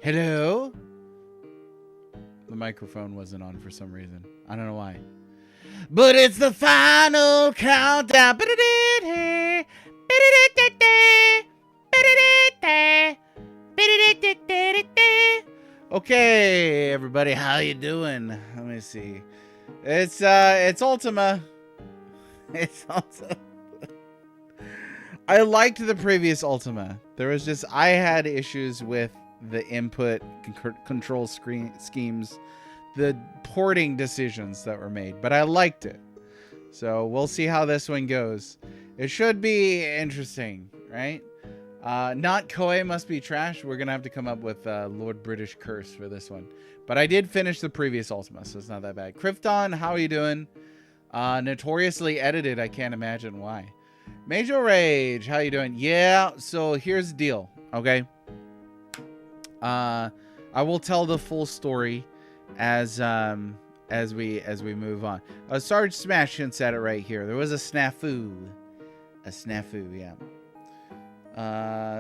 Hello? The microphone wasn't on for some reason. I don't know why. But it's the final countdown. Okay, everybody, how you doing? Let me see. It's Ultima. It's Ultima. I liked the previous Ultima. There was just, I had issues with the input control schemes, the porting decisions that were made, but I liked it. So we'll see how this one goes. It should be interesting, right? Not Koei must be trash. We're gonna have to come up with Lord British Curse for this one. But I did finish the previous Ultima, so it's not that bad. Krypton, how are you doing? Notoriously edited, I can't imagine why. Major Rage, how you doing? Yeah, so here's the deal, okay? I will tell the full story as we move on. Sarge Smash hints at it right here. There was a snafu. A snafu, yeah.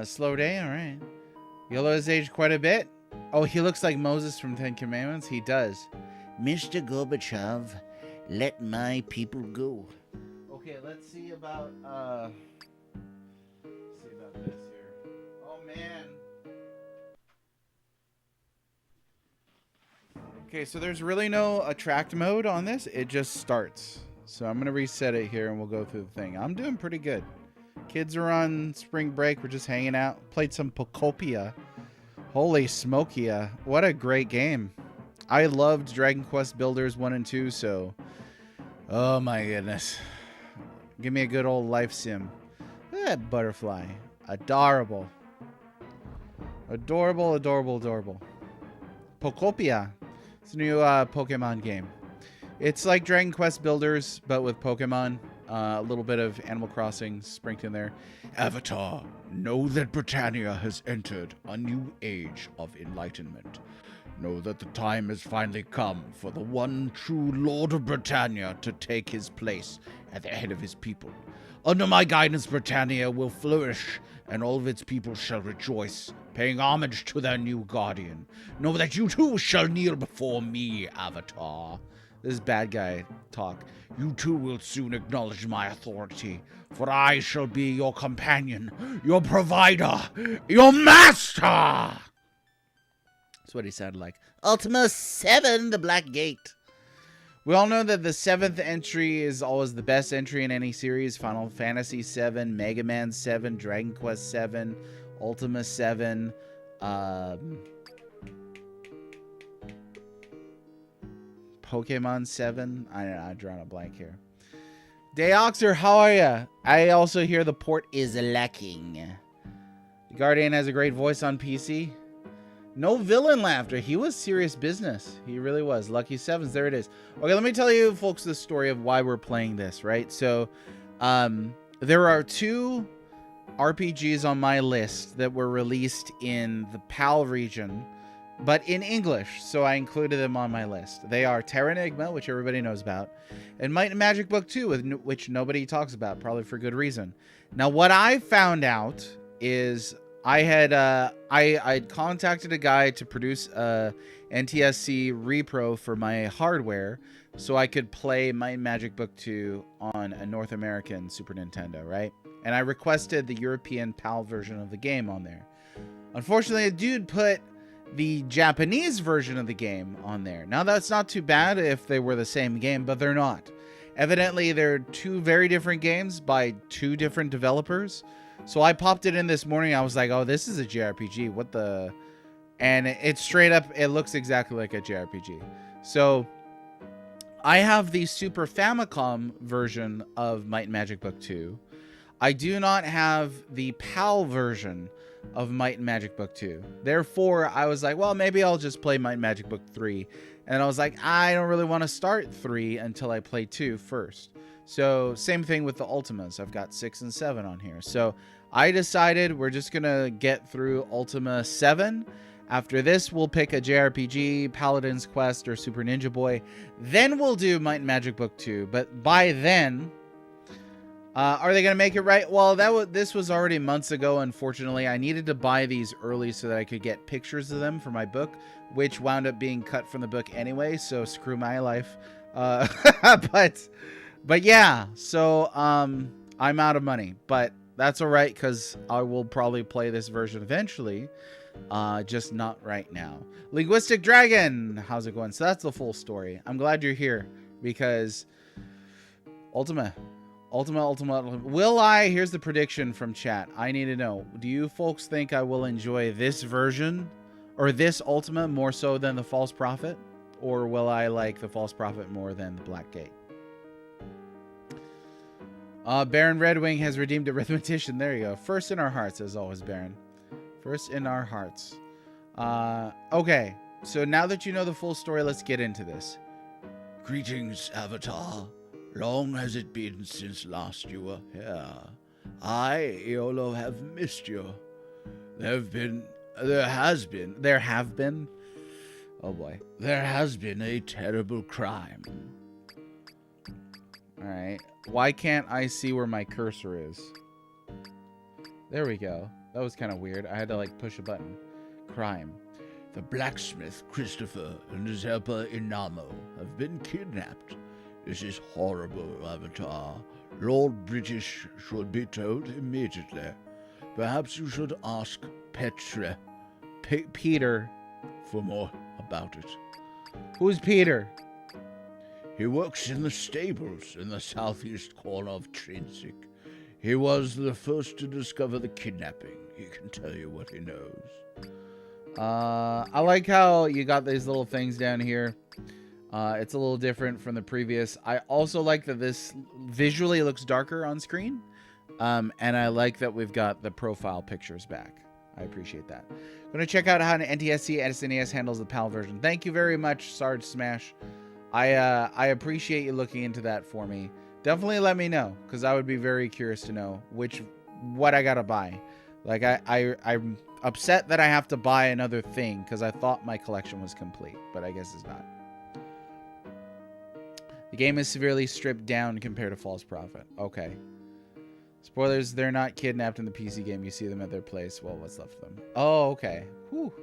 Slow day, all right. Yellow has aged quite a bit. Oh, he looks like Moses from Ten Commandments. He does. Mr. Gorbachev, let my people go. Okay, let's see about this here. Oh man. Okay, so there's really no attract mode on this. It just starts. So I'm gonna reset it here and we'll go through the thing. I'm doing pretty good. Kids are on spring break. We're just hanging out. Played some Pocopia. Holy smokia. What a great game. I loved Dragon Quest Builders 1 and 2, so... Oh my goodness. Give me a good old life sim. Look at that butterfly. Adorable. Adorable, adorable, adorable. Pocopia. It's a new Pokemon game. It's like Dragon Quest Builders, but with Pokemon. A little bit of Animal Crossing sprinkled in there. Avatar, know that Britannia has entered a new age of enlightenment. Know that the time has finally come for the one true Lord of Britannia to take his place at the head of his people. Under my guidance, Britannia will flourish, and all of its people shall rejoice, paying homage to their new guardian. Know that you too shall kneel before me, Avatar. This is bad guy talk. You too will soon acknowledge my authority, for I shall be your companion, your provider, your master! That's what he sounded like. Ultima 7, the Black Gate. We all know that the 7th entry is always the best entry in any series. Final Fantasy 7, Mega Man 7, Dragon Quest 7, Ultima 7, Pokemon 7. I've drawn a blank here. Deoxer, how are ya? I also hear the port is lacking. The Guardian has a great voice on PC. No villain laughter. He was serious business. He really was. Lucky Sevens. There it is. Okay, let me tell you, folks, the story of why we're playing this, right? So, there are 2 RPGs on my list that were released in the PAL region, but in English, so I included them on my list. They are Terra Enigma, which everybody knows about, and Might and Magic Book 2, which nobody talks about, probably for good reason. Now, what I found out is I had contacted a guy to produce a NTSC repro for my hardware so I could play Might and Magic Book 2 on a North American Super Nintendo, right? And I requested the European PAL version of the game on there. Unfortunately, a dude put the Japanese version of the game on there. Now, that's not too bad if they were the same game, but they're not. Evidently, they're 2 very different games by 2 different developers. So I popped it in this morning. I was like, oh, this is a JRPG. What the... And it's straight up, it looks exactly like a JRPG. So I have the Super Famicom version of Might and Magic Book 2. I do not have the PAL version of Might and Magic Book 2. Therefore, I was like, well, maybe I'll just play Might and Magic Book 3. And I was like, I don't really want to start 3 until I play 2 first. So, same thing with the Ultimas. I've got 6 and 7 on here. So, I decided we're just going to get through Ultima 7. After this, we'll pick a JRPG, Paladin's Quest, or Super Ninja Boy. Then we'll do Might and Magic Book 2. But by then, Are they going to make it right? Well, this was already months ago, unfortunately. I needed to buy these early so that I could get pictures of them for my book, which wound up being cut from the book anyway, so screw my life. But yeah, so I'm out of money, but that's all right because I will probably play this version eventually, just not right now. Linguistic Dragon, how's it going? So that's the full story. I'm glad you're here because Ultima. Will I? Here's the prediction from chat. I need to know. Do you folks think I will enjoy this version or this Ultima more so than the False Prophet? Or will I like the False Prophet more than the Black Gate? Baron Redwing has redeemed arithmetician. There you go. First in our hearts, as always, Baron. First in our hearts. Okay. So now that you know the full story, let's get into this. Greetings, Avatar. Long has it been since last you were here. I, Iolo, have missed you. There has been. Oh boy. There has been a terrible crime. Alright. Why can't I see where my cursor is? There we go. That was kind of weird. I had to like push a button. Crime. The blacksmith, Christopher, and his helper, Inamo, have been kidnapped. This is horrible, Avatar. Lord British should be told immediately. Perhaps you should ask Peter for more about it. Who's Peter? He works in the stables in the southeast corner of Trinsic. He was the first to discover the kidnapping. He can tell you what he knows. I like how you got these little things down here. It's a little different from the previous. I also like that this visually looks darker on screen. And I like that we've got the profile pictures back. I appreciate that. I'm going to check out how an NTSC SNES handles the PAL version. Thank you very much, Sarge Smash. I appreciate you looking into that for me. Definitely let me know, because I would be very curious to know what I got to buy. Like, I'm upset that I have to buy another thing, because I thought my collection was complete, but I guess it's not. The game is severely stripped down compared to False Prophet. Okay. Spoilers, they're not kidnapped in the PC game. You see them at their place. Well, what's left of them? Oh, okay. Whew.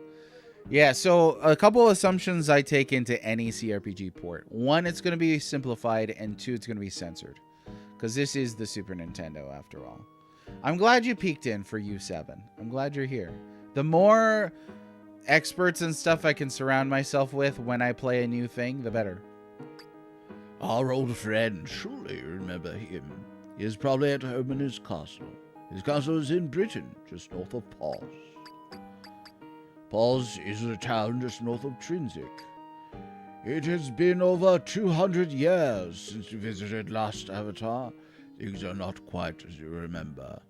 Yeah, so a couple assumptions I take into any CRPG port. One, it's going to be simplified, and two, it's going to be censored. Because this is the Super Nintendo, after all. I'm glad you peeked in for U7. I'm glad you're here. The more experts and stuff I can surround myself with when I play a new thing, the better. Our old friend, surely you remember him. He is probably at home in his castle. His castle is in Britain, just north of Paws. Paws is a town just north of Trinsic. It has been over 200 years since you visited last, Avatar. Things are not quite as you remember.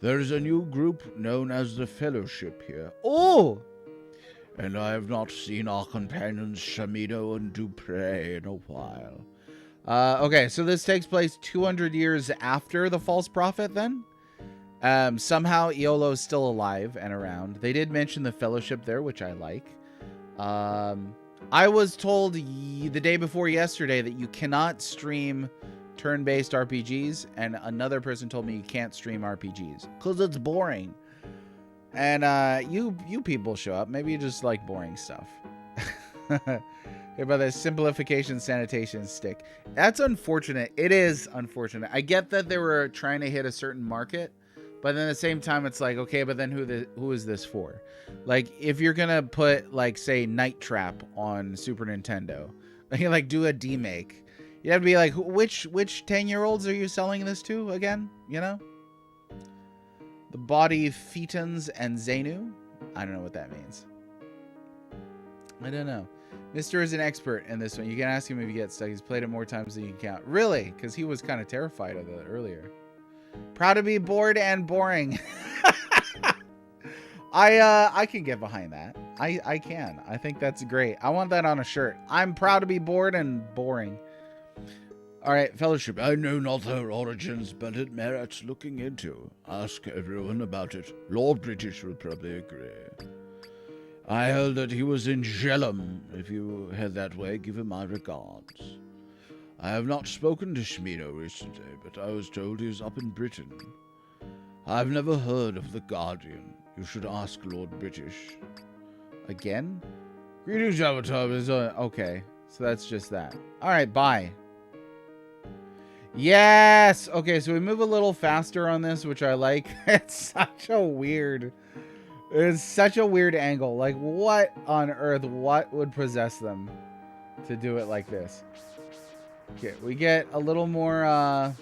There is a new group known as the Fellowship here. Oh! And I have not seen our companions Shamido and Dupre in a while. Okay, so this takes place 200 years after the False Prophet, then? Somehow Iolo's still alive and around. They did mention the Fellowship there, which I like. I was told the day before yesterday that you cannot stream turn-based RPGs, and another person told me you can't stream RPGs because it's boring. And you people show up. Maybe you just like boring stuff. Hey, by the simplification sanitation stick. That's unfortunate. It is unfortunate. I get that they were trying to hit a certain market, but then at the same time, it's like, okay, but then who is this for? Like, if you're gonna put, like, say, Night Trap on Super Nintendo, like, do a demake, you have to be like, which 10-year-olds are you selling this to again? You know? The Body Thetans and Xenu? I don't know what that means. I don't know. Mister is an expert in this one. You can ask him if you get stuck. He's played it more times than you can count. Really? Because he was kind of terrified of it earlier. Proud to be bored and boring. I can get behind that. I can. I think that's great. I want that on a shirt. I'm proud to be bored and boring. All right, Fellowship. I know not their origins, but it merits looking into. Ask everyone about it. Lord British will probably agree. I heard that he was in Jellum. If you head that way, give him my regards. I have not spoken to Shmino recently, but I was told he is up in Britain. I've never heard of the Guardian. You should ask Lord British. Again? Greetings, Avatar. Okay, so that's just that. All right, bye. Yes! Okay, so we move a little faster on this, which I like. It's such a weird angle. Like, what on earth, what would possess them to do it like this? Okay, we get a little more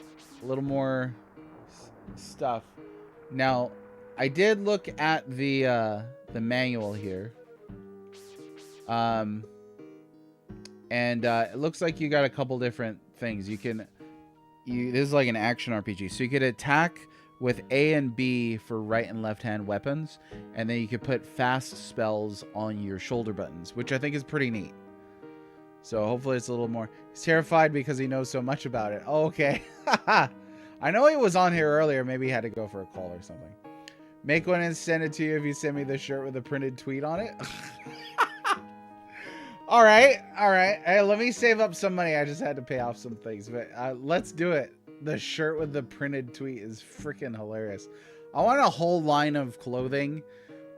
stuff. Now, I did look at the manual here. And it looks like you got a couple different things. This is like an action RPG. So you could attack with A and B for right and left hand weapons, and then you could put fast spells on your shoulder buttons, which I think is pretty neat. So hopefully it's a little more. He's terrified because he knows so much about it. Oh, okay. I know he was on here earlier. Maybe he had to go for a call or something. Make one and send it to you if you send me the shirt with a printed tweet on it. All right. Hey, let me save up some money. I just had to pay off some things, but let's do it. The shirt with the printed tweet is freaking hilarious. I want a whole line of clothing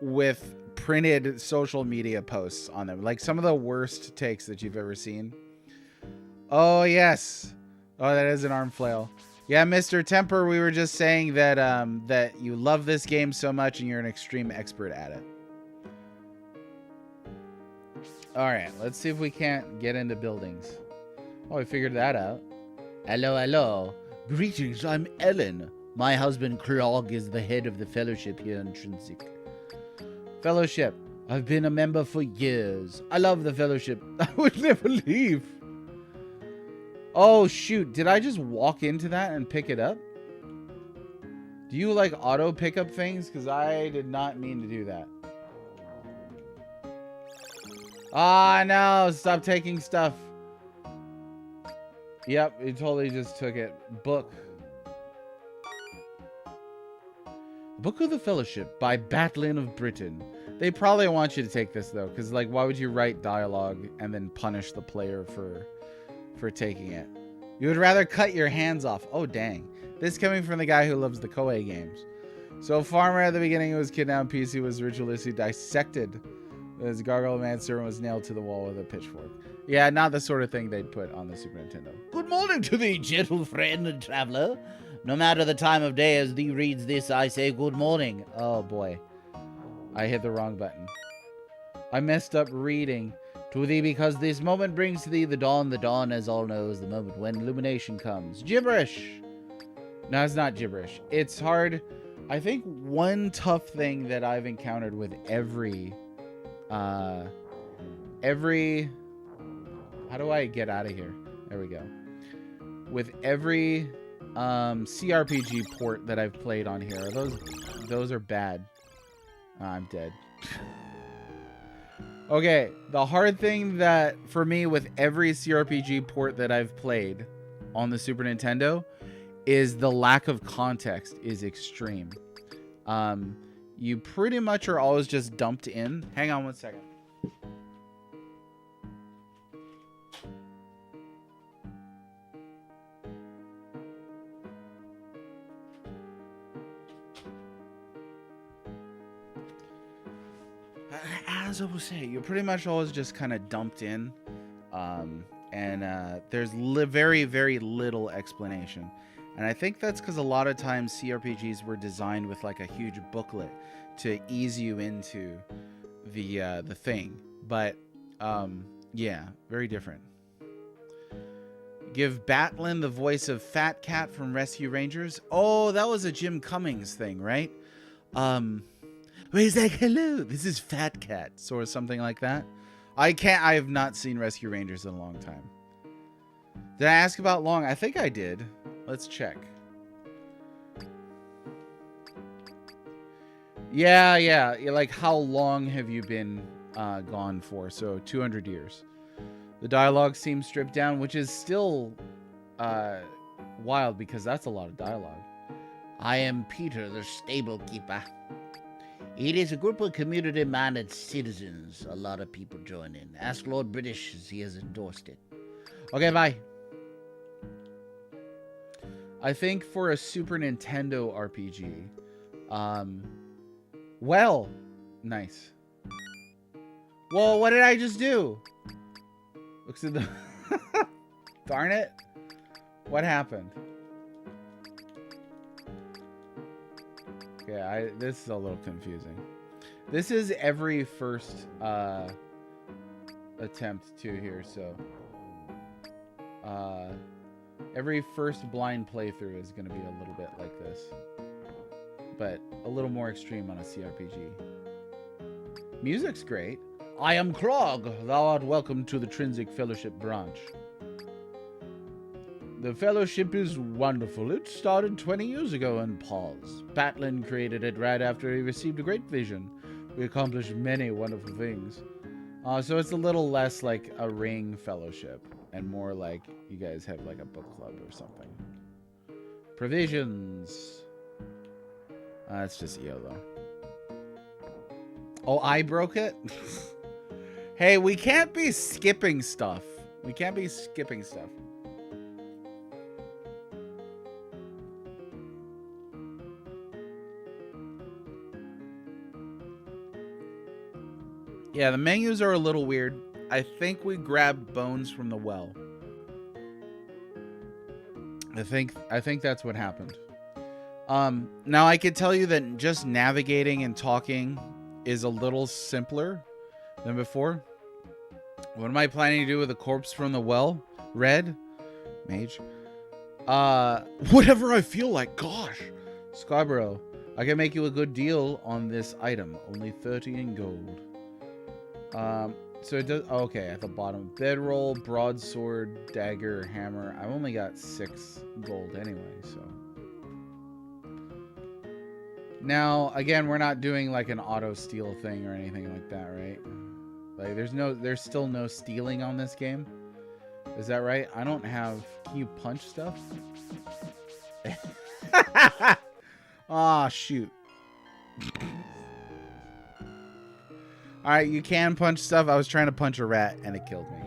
with printed social media posts on them, like some of the worst takes that you've ever seen. Oh yes. Oh, that is an arm flail. Yeah, Mr. Temper, we were just saying that that you love this game so much and you're an extreme expert at it. All right, let's see if we can't get into buildings. Oh, we figured that out. Hello. Greetings, I'm Ellen. My husband Clog is the head of the fellowship here in Trinsic. Fellowship. I've been a member for years. I love the fellowship. I would never leave. Oh, shoot. Did I just walk into that and pick it up? Do you like auto pick up things? Because I did not mean to do that. Ah, no. Stop taking stuff. Yep, he totally just took it. Book. Book of the Fellowship by Batlin of Britain. They probably want you to take this, though, because, like, why would you write dialogue and then punish the player for taking it? You would rather cut your hands off. Oh, dang. This coming from the guy who loves the Koei games. So, Farmer at the beginning was kidnapped. PC was ritualistically dissected. His gargoyle man servant was nailed to the wall with a pitchfork. Yeah, not the sort of thing they'd put on the Super Nintendo. Good morning to thee, gentle friend and traveler. No matter the time of day as thee reads this, I say good morning. Oh, boy. I hit the wrong button. I messed up reading. To thee, because this moment brings to thee the dawn, as all know, is the moment when illumination comes. Gibberish! No, it's not gibberish. It's hard. I think one tough thing that I've encountered with every... How do I get out of here? There we go. With every CRPG port that I've played on here, those are bad. I'm dead. Okay, the hard thing that for me with every CRPG port that I've played on the Super Nintendo is the lack of context is extreme. You pretty much are always just dumped in. Hang on one second. As I was saying, you're pretty much always just kind of dumped in. There's very, very little explanation. And I think that's because a lot of times CRPGs were designed with like a huge booklet to ease you into the thing. But yeah, very different. Give Batlin the voice of Fat Cat from Rescue Rangers. Oh, that was a Jim Cummings thing, right? Where he's like, hello, this is Fat Cat, or something like that. I have not seen Rescue Rangers in a long time. Did I ask about long? I think I did. Let's check. Yeah. Like, how long have you been gone for? So 200 years. The dialogue seems stripped down, which is still wild because that's a lot of dialogue. I am Peter, the stable keeper. It is a group of community-minded citizens. A lot of people join in. Ask Lord British as he has endorsed it. Okay, bye. I think for a Super Nintendo RPG, well, nice. Well, what did I just do? Looks at the darn it. What happened? Okay, this is a little confusing. This is every first attempt to here, so every first blind playthrough is going to be a little bit like this, but a little more extreme on a CRPG. Music's great. I am Krog. Thou art welcome to the Trinsic Fellowship branch. The fellowship is wonderful. It started 20 years ago in Pause. Batlin created it right after he received a great vision. We accomplished many wonderful things. So it's a little less like a ring fellowship and more like you guys have like a book club or something. Provisions. That's just YOLO. Oh, I broke it? Hey, we can't be skipping stuff. We can't be skipping stuff. Yeah, the menus are a little weird. I think we grabbed bones from the well. I think that's what happened. Now I could tell you that just navigating and talking is a little simpler than before. What am I planning to do with the corpse from the well? Red? Mage? Whatever I feel like, gosh. Scarborough, I can make you a good deal on this item. Only 30 in gold. So it does, okay, at the bottom. Bedroll, broadsword, dagger, hammer. I've only got 6 gold anyway, so. Now, again, we're not doing like an auto steal thing or anything like that, right? Like there's still no stealing on this game. Is that right? I don't have, can you punch stuff? Ah, shoot. Alright, you can punch stuff. I was trying to punch a rat and it killed me.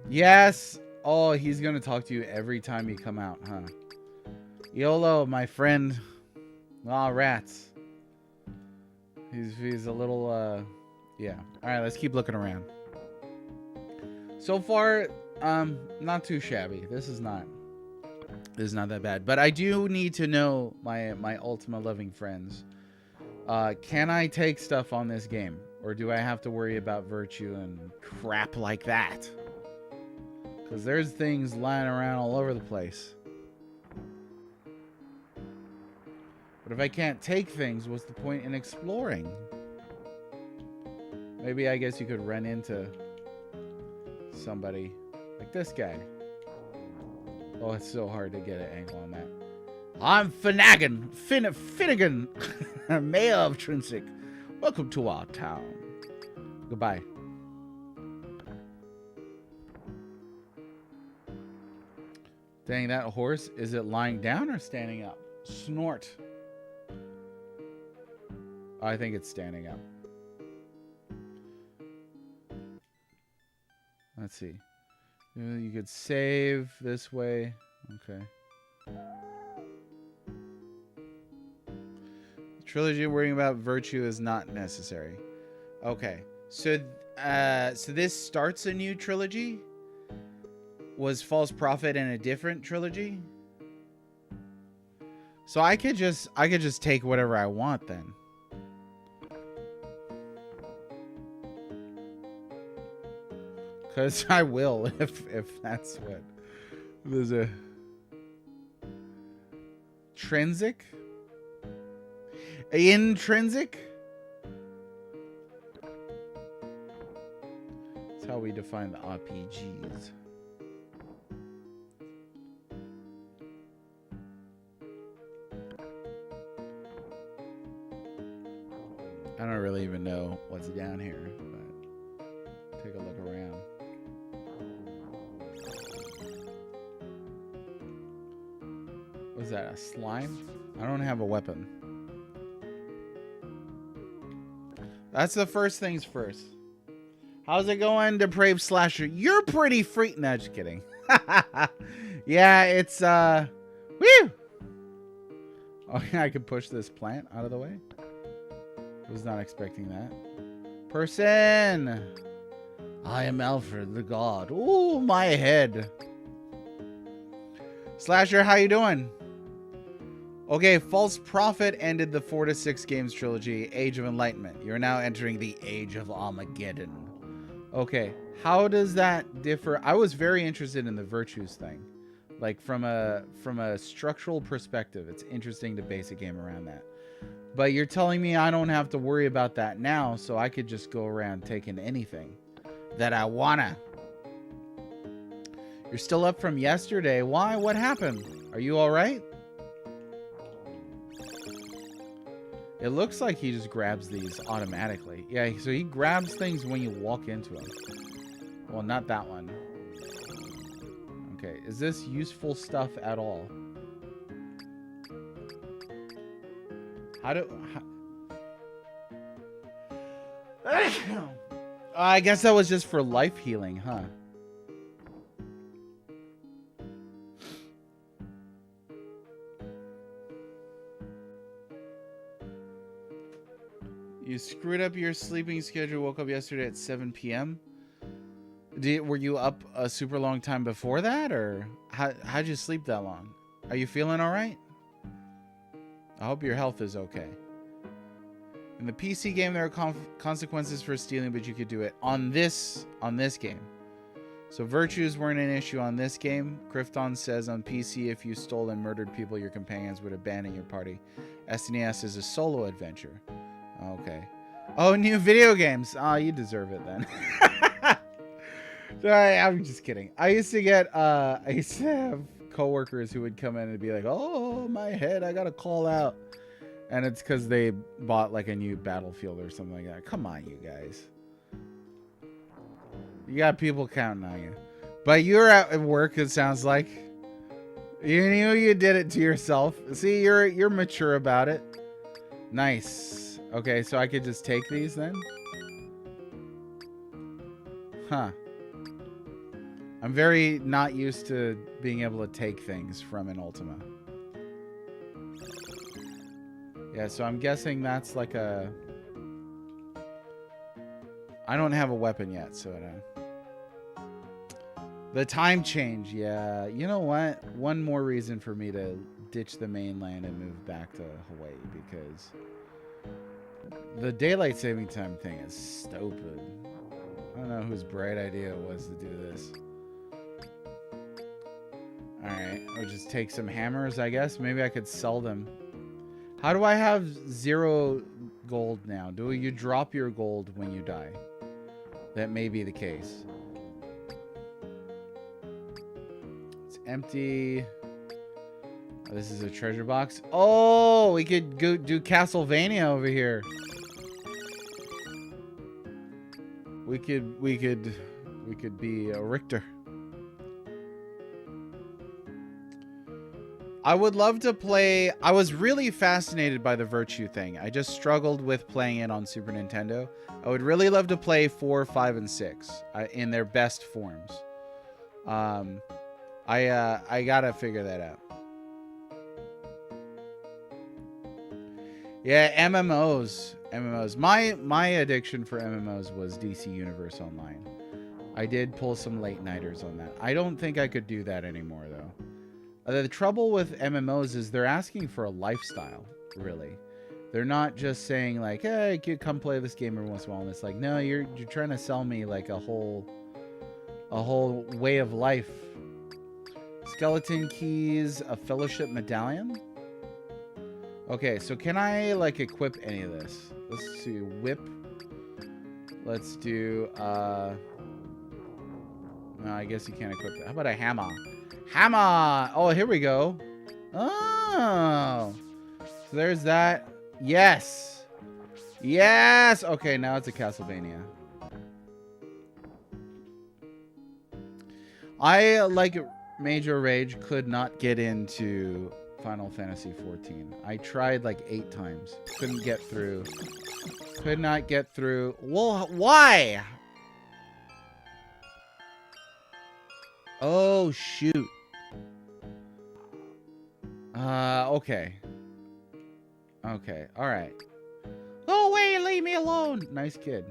Yes! Oh, he's gonna talk to you every time you come out, huh? YOLO, my friend. Ah, rats. He's a little, yeah. Alright, let's keep looking around. So far, not too shabby. This is not that bad. But I do need to know, my Ultima loving friends. Can I take stuff on this game? Or do I have to worry about virtue and crap like that? Because there's things lying around all over the place. But if I can't take things, what's the point in exploring? Maybe I guess you could run into somebody like this guy. Oh, it's so hard to get an angle on that. I'm Finnegan, Finnegan, Mayor of Trinsic. Welcome to our town. Goodbye. Dang, that horse, is it lying down or standing up? Snort. I think it's standing up. Let's see. You could save this way. Okay. Trilogy worrying about virtue is not necessary. Okay. So this starts a new trilogy? Was False Prophet in a different trilogy? So I could just take whatever I want then. Cause I will if that's what. There's a Trinsic? Intrinsic? That's how we define the RPGs. I don't really even know what's down here, but take a look around. Was that a slime? I don't have a weapon. That's the first things first. How's it going, Depraved Slasher? You're pretty freak. No, just kidding. Yeah, it's Woo! Oh, yeah, I could push this plant out of the way. Was not expecting that. Person! I am Alfred the God. Ooh, my head. Slasher, how you doing? Okay, False Prophet ended the 4 to 6 games trilogy, Age of Enlightenment. You're now entering the Age of Armageddon. Okay, how does that differ? I was very interested in the virtues thing. Like from a structural perspective, it's interesting to base a game around that. But you're telling me I don't have to worry about that now, so I could just go around taking anything that I wanna. You're still up from yesterday. Why? What happened? Are you all right? It looks like he just grabs these automatically. Yeah, so he grabs things when you walk into them. Well, not that one. Okay, is this useful stuff at all? I guess that was just for life healing, huh? You screwed up your sleeping schedule, woke up yesterday at 7 p.m. Were you up a super long time before that, or how'd you sleep that long? Are you feeling all right? I hope your health is okay. In the PC game, there are consequences for stealing, but you could do it on this game. So virtues weren't an issue on this game. Krypton says on PC, if you stole and murdered people, your companions would abandon your party. SNES is a solo adventure. Okay. Oh, new video games. Oh, you deserve it then. Sorry, I'm just kidding. I used to have coworkers who would come in and be like, "Oh, my head, I gotta call out," and it's because they bought like a new Battlefield or something like that. Come on, you guys. You got people counting on you, but you're at work. It sounds like you knew you did it to yourself. See, you're mature about it. Nice. Okay, so I could just take these then? Huh. I'm very not used to being able to take things from an Ultima. Yeah, so I'm guessing that's like a... I don't have a weapon yet, so... The time change, yeah. You know what? One more reason for me to ditch the mainland and move back to Hawaii, because... the daylight saving time thing is stupid. I don't know whose bright idea it was to do this. Alright, I'll just take some hammers, I guess. Maybe I could sell them. How do I have 0 gold now? Do you drop your gold when you die? That may be the case. It's empty. Oh, this is a treasure box. Oh, we could go do Castlevania over here. We could be a Richter. I would love to play. I was really fascinated by the Virtue thing. I just struggled with playing it on Super Nintendo. I would really love to play 4, 5, and 6 in their best forms. I gotta figure that out. Yeah, MMOs. My addiction for MMOs was DC Universe Online. I did pull some late nighters on that. I don't think I could do that anymore though. The trouble with MMOs is they're asking for a lifestyle, really. They're not just saying like, "Hey, come play this game every once in a while." And it's like, no, you're trying to sell me like a whole way of life. Skeleton keys, a fellowship medallion. Okay, so can I like equip any of this? Let's see, whip. Let's do no, I guess you can't equip that. How about a hammer? Hammer! Oh, here we go. Oh. So there's that. Yes. Yes! Okay, now it's a Castlevania. I, like Major Rage, could not get into Final Fantasy XIV. I tried like 8 times. Couldn't get through. Could not get through. Well, why? Oh, shoot. Okay. Okay, alright. Go away, leave me alone! Nice kid.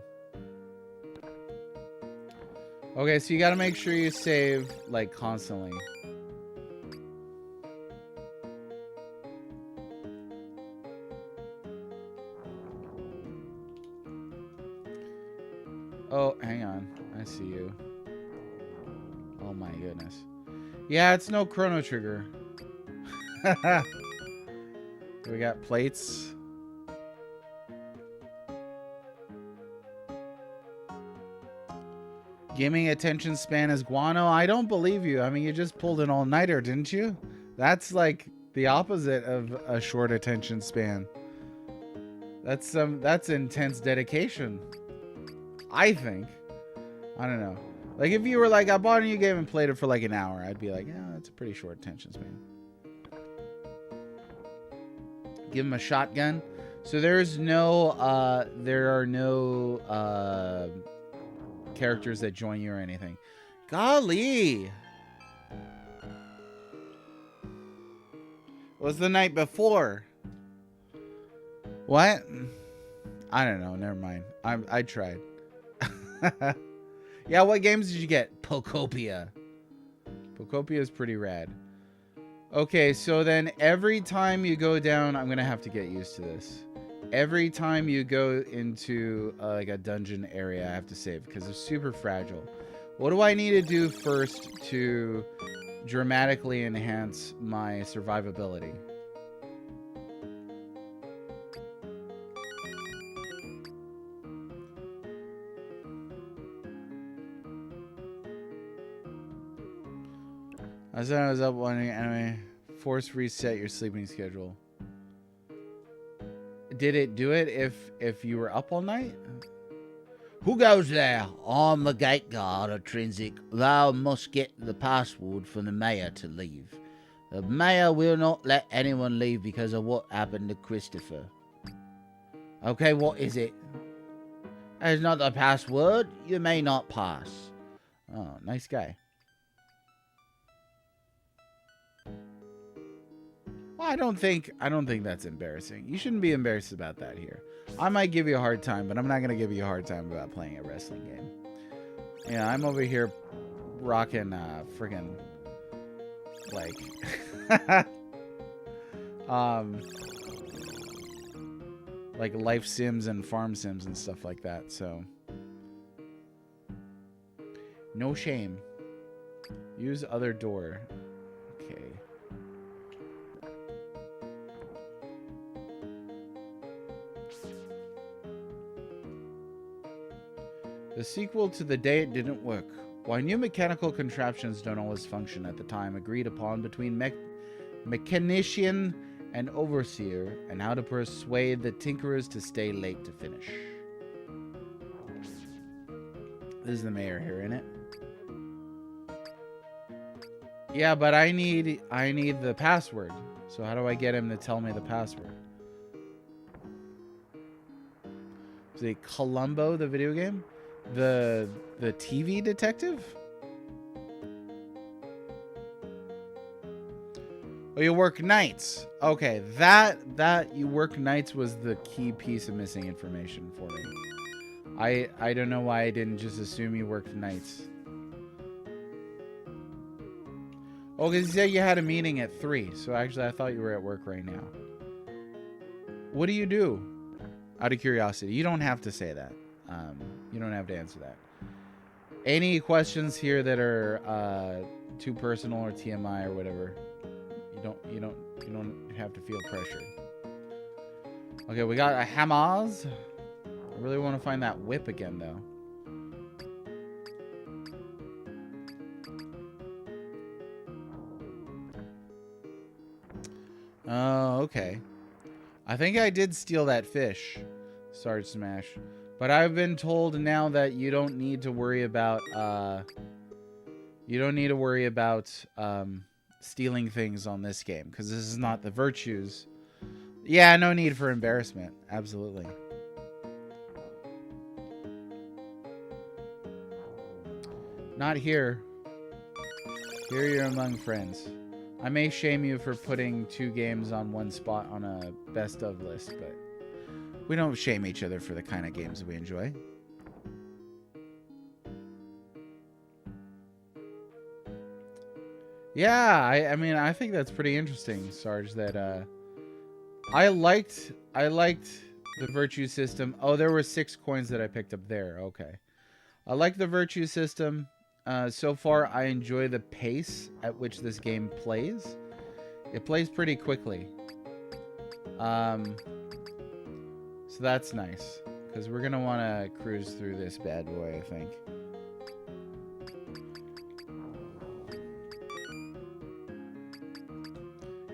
Okay, so you gotta make sure you save, like, constantly. Oh, hang on. I see you. Oh my goodness. Yeah, it's no Chrono Trigger. We got plates. Gaming attention span is guano. I don't believe you. I mean, you just pulled an all-nighter, didn't you? That's like the opposite of a short attention span. That's intense dedication. I think. I don't know. Like if you were like, I bought a new game and played it for like an hour, I'd be like, yeah, that's a pretty short attention span. Give him a shotgun. So there are no characters that join you or anything. Golly. It was the night before. What? I don't know. Never mind. I tried. Yeah, what games did you get? Pokopia. Pokopia is pretty rad. Okay, so then every time you go down, I'm going to have to get used to this. Every time you go into like a dungeon area, I have to save because it's super fragile. What do I need to do first to dramatically enhance my survivability? As I was up wondering, anime, force reset your sleeping schedule. Did it do it if you were up all night? Who goes there? I'm the gate guard of Trinsic. Thou must get the password from the mayor to leave. The mayor will not let anyone leave because of what happened to Christopher. Okay, what is it? It's not the password. You may not pass. Oh, nice guy. Well, I don't think that's embarrassing. You shouldn't be embarrassed about that here. I might give you a hard time, but I'm not going to give you a hard time about playing a wrestling game. Yeah, I'm over here rocking friggin' like like life sims and farm sims and stuff like that, so no shame. Use other door. Okay. The sequel to The Day It Didn't Work. Why new mechanical contraptions don't always function at the time agreed upon between mechanician and overseer, and how to persuade the tinkerers to stay late to finish. This is the mayor here, isn't it? Yeah, but I need the password. So how do I get him to tell me the password? Is it Columbo, the video game? The TV detective? Oh, you work nights. Okay, that you work nights was the key piece of missing information for me. I don't know why I didn't just assume you worked nights. Oh, because you said you had a meeting at 3. So actually, I thought you were at work right now. What do you do? Out of curiosity. You don't have to say that. You don't have to answer that. Any questions here that are too personal or TMI or whatever, you don't have to feel pressured. Okay, we got a Hamas. I really want to find that whip again, though. Oh, okay. I think I did steal that fish, Sarge Smash. But I've been told now that you don't need to worry about stealing things on this game, because this is not the virtues. Yeah, no need for embarrassment. Absolutely. Not here. Here you're among friends. I may shame you for putting 2 games on one spot on a best of list, but we don't shame each other for the kind of games we enjoy. Yeah, I mean, I think that's pretty interesting, Sarge, that I liked the virtue system. Oh, there were 6 coins that I picked up there. Okay. I like the virtue system. So far, I enjoy the pace at which this game plays. It plays pretty quickly. So that's nice. Because we're going to want to cruise through this bad boy, I think.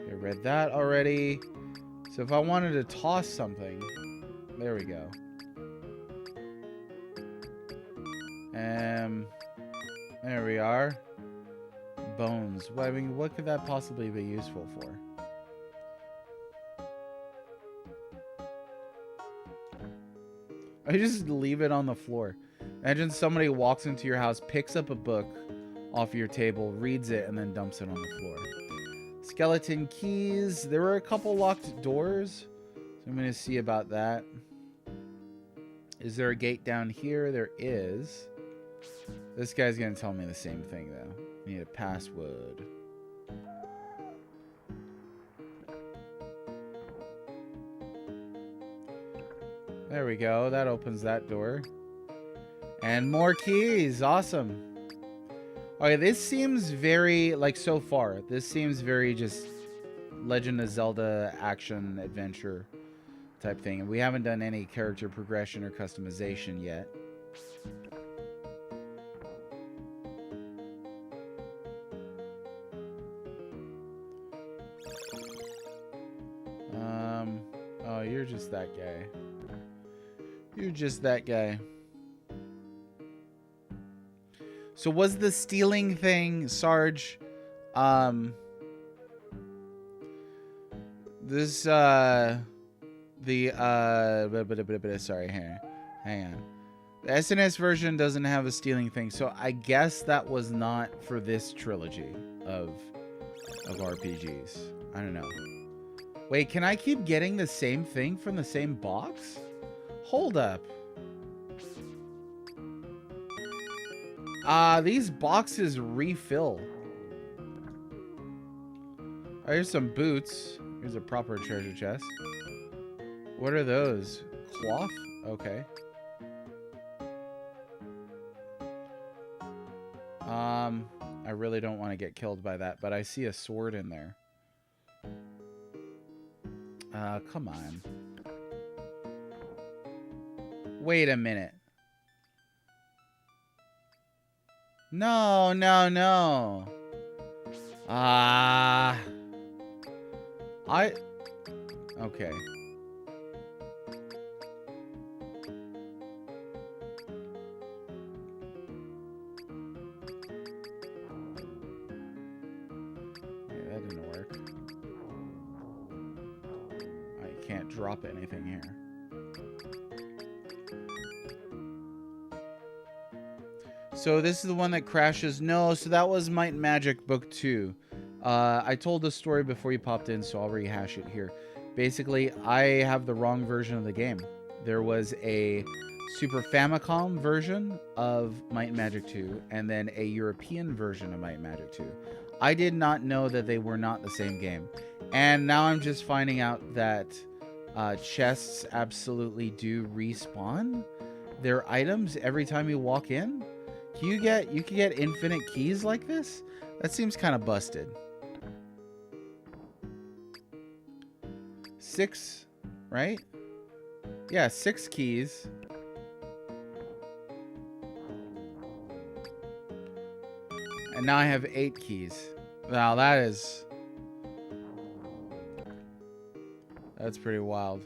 I read that already. So if I wanted to toss something... There we go. There we are. Bones. Well, I mean, what could that possibly be useful for? I just leave it on the floor. Imagine somebody walks into your house, picks up a book off your table, reads it, and then dumps it on the floor. Skeleton keys. There were a couple locked doors. So I'm going to see about that. Is there a gate down here? There is. This guy's going to tell me the same thing, though. Need a password. There we go. That opens that door. And more keys. Awesome. Okay, this seems very, like, so far, this seems very just Legend of Zelda action adventure type thing. And we haven't done any character progression or customization yet. Oh, you're just that guy. You're just that guy. So was the stealing thing, Sarge, this, sorry, here, hang on. The SNES version doesn't have a stealing thing, so I guess that was not for this trilogy of RPGs. I don't know. Wait, can I keep getting the same thing from the same box? Hold up. These boxes refill. Oh, here's some boots. Here's a proper treasure chest. What are those? Cloth? Okay. I really don't want to get killed by that, but I see a sword in there. Come on. Wait a minute. No, no, no. Okay. Yeah, that didn't work. I can't drop anything here. So this is the one that crashes. No, so that was Might and Magic Book 2. I told the story before you popped in, so I'll rehash it here. Basically, I have the wrong version of the game. There was a Super Famicom version of Might and Magic 2, and then a European version of Might and Magic 2. I did not know that they were not the same game. And now I'm just finding out that chests absolutely do respawn their items every time you walk in. You can get infinite keys like this? That seems kind of busted. 6, right? Yeah, 6 keys. And now I have 8 keys. Wow, that's pretty wild.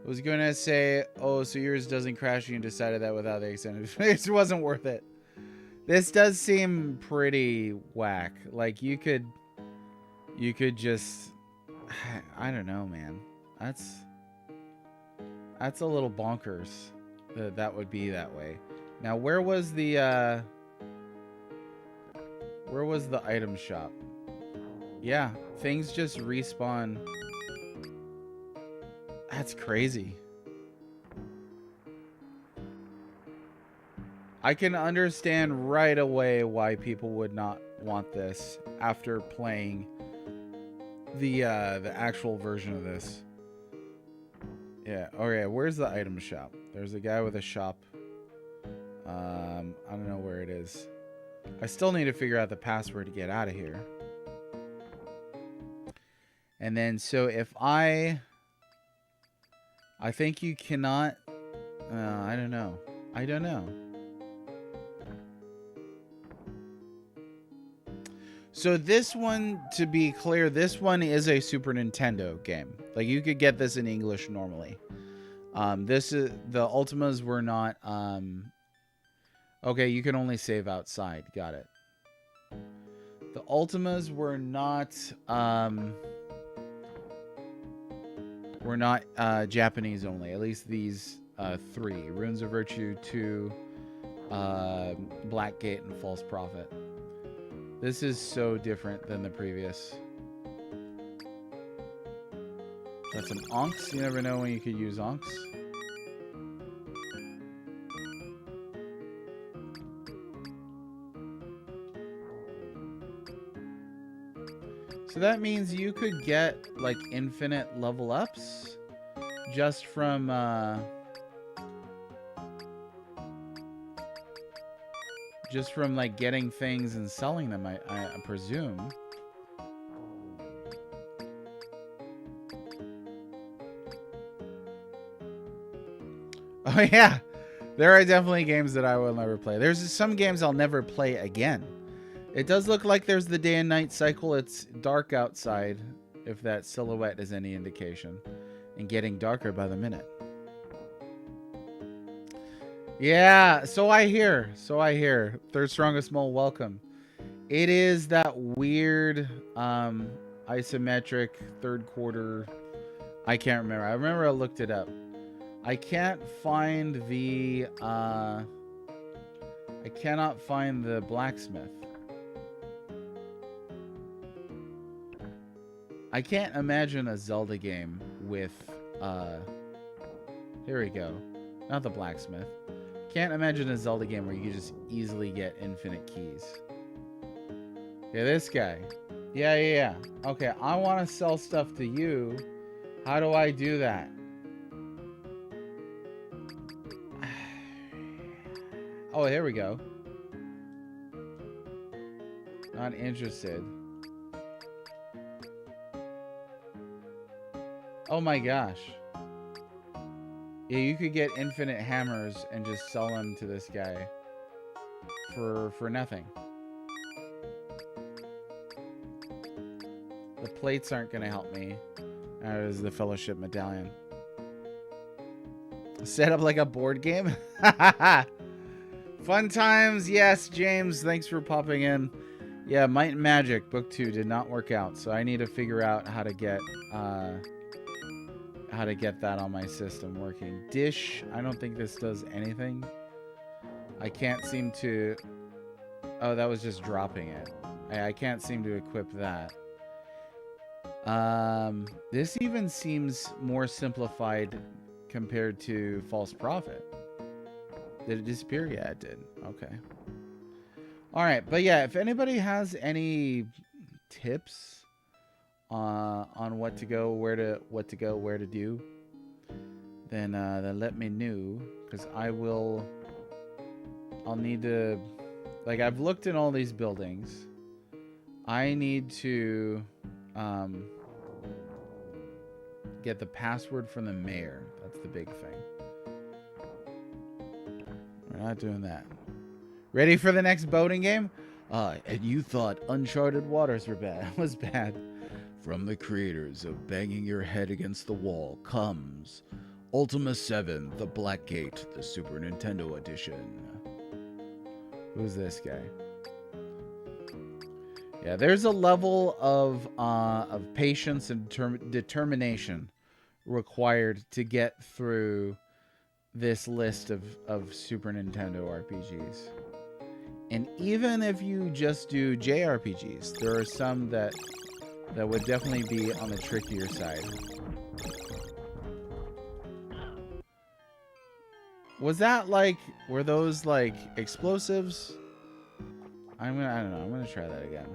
I was going to say, oh, so yours doesn't crash and you decided that without the extended. It wasn't worth it. This does seem pretty whack. Like, you could just, I don't know, man. That's a little bonkers that would be that way. Now, where was the Where was the item shop? Yeah, things just respawn. That's crazy. I can understand right away why people would not want this after playing the actual version of this. Yeah. Okay. Where's the item shop? There's a guy with a shop. I don't know where it is. I still need to figure out the password to get out of here. And then, so if I think you cannot. I don't know. I don't know. So this one, to be clear, this one is a Super Nintendo game. Like, you could get this in English normally. This is the Ultimas were not. Okay, you can only save outside. Got it. The Ultimas were not. Were not Japanese only. At least these 3: Runes of Virtue, 2, Blackgate, and False Prophet. This is so different than the previous. That's an Onks. You never know when you could use Onks. So that means you could get like infinite level ups just from like getting things and selling them, I presume. Oh yeah, there are definitely games that I will never play. There's some games I'll never play again. It does look like there's the day and night cycle. It's dark outside, if that silhouette is any indication, and getting darker by the minute. Yeah, so I hear. Third Strongest Mole, welcome. It is that weird isometric third quarter. I can't remember. I remember I looked it up. I can't find the I cannot find the blacksmith. I can't imagine a Zelda game with here we go. Not the blacksmith. Can't imagine a Zelda game where you can just easily get infinite keys. Yeah, this guy. Yeah. Okay, I want to sell stuff to you. How do I do that? Oh, here we go. Not interested. Oh my gosh. Yeah, you could get infinite hammers and just sell them to this guy for nothing. The plates aren't going to help me. That is the Fellowship Medallion. Set up like a board game? Fun times. Yes, James. Thanks for popping in. Yeah, Might and Magic Book 2 did not work out, so I need to figure out how to get that on my system working. Dish, I don't think this does anything. I can't seem to... Oh, that was just dropping it. I can't seem to equip that. This even seems more simplified compared to False Prophet. Did it disappear? Yeah, it did. Okay. All right, but yeah, if anybody has any tips on what to go, where to do, then let me know, because I'll need to, like, I've looked in all these buildings. I need to get the password from the mayor. That's the big thing. We're not doing that. Ready for the next boating game? And you thought Uncharted Waters was bad. From the creators of Banging Your Head Against the Wall comes Ultima VII, The Blackgate, the Super Nintendo edition. Who's this guy? Yeah, there's a level of patience and determination required to get through this list of Super Nintendo RPGs. And even if you just do JRPGs, there are some that would definitely be on the trickier side. Was that like, were those like explosives? I don't know. I'm gonna try that again.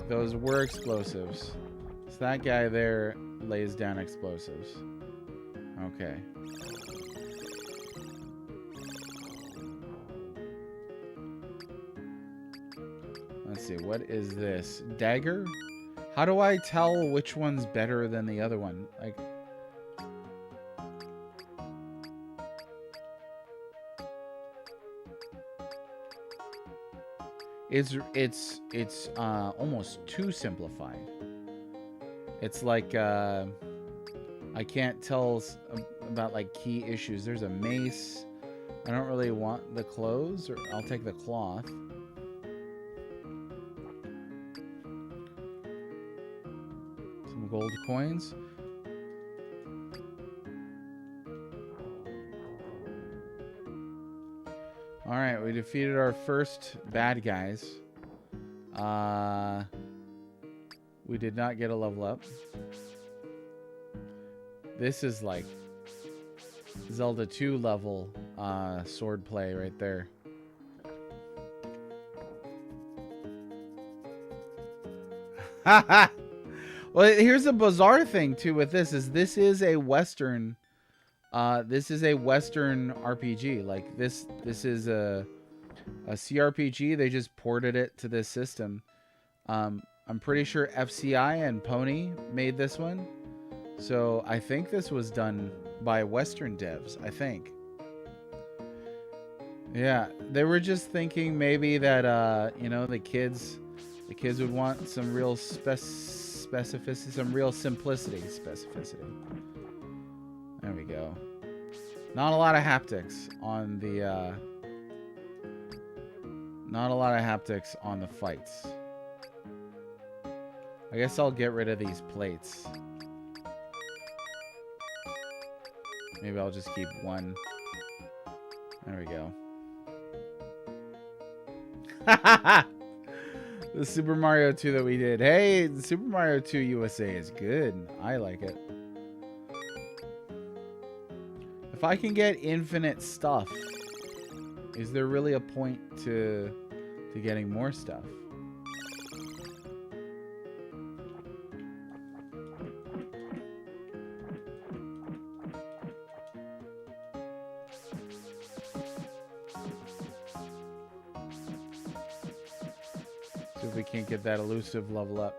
Those were explosives. So that guy there lays down explosives. Okay. Let's see, what is this? Dagger? How do I tell which one's better than the other one? Like, it's almost too simplified. It's like I can't tell about like key issues. There's a mace. I don't really want the clothes, or I'll take the cloth. Some gold coins. All right, we defeated our first bad guys. We did not get a level up. This is like Zelda 2 level sword play right there. Well, here's a bizarre thing too with this is a Western RPG. Like this is a CRPG. They just ported it to this system. I'm pretty sure FCI and Pony made this one. So I think this was done by Western devs, I think. Yeah, they were just thinking maybe that you know, the kids would want some real specificity, some real simplicity, specificity. There we go. Not a lot of haptics on the fights. I guess I'll get rid of these plates. Maybe I'll just keep one. There we go. The Super Mario 2 that we did. Hey, the Super Mario 2 USA is good. I like it. If I can get infinite stuff, is there really a point to getting more stuff? See if we can't get that elusive level up.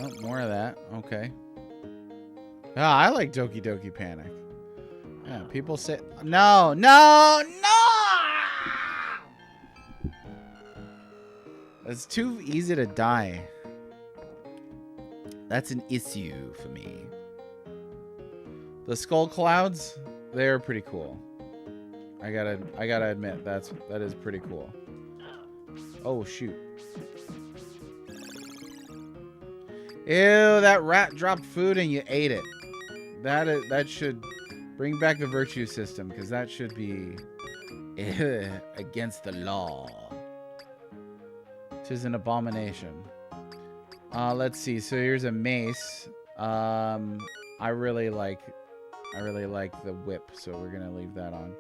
Oh, more of that. Okay. Ah, I like Doki Doki Panic. Yeah, people say no. It's too easy to die. That's an issue for me. The skull clouds, they're pretty cool. I gotta admit, that is pretty cool. Oh shoot. Ew, that rat dropped food and you ate it. That should bring back the virtue system, because that should be against the law. Tis an abomination. Let's see. So here's a mace. I really like the whip, so we're gonna leave that on.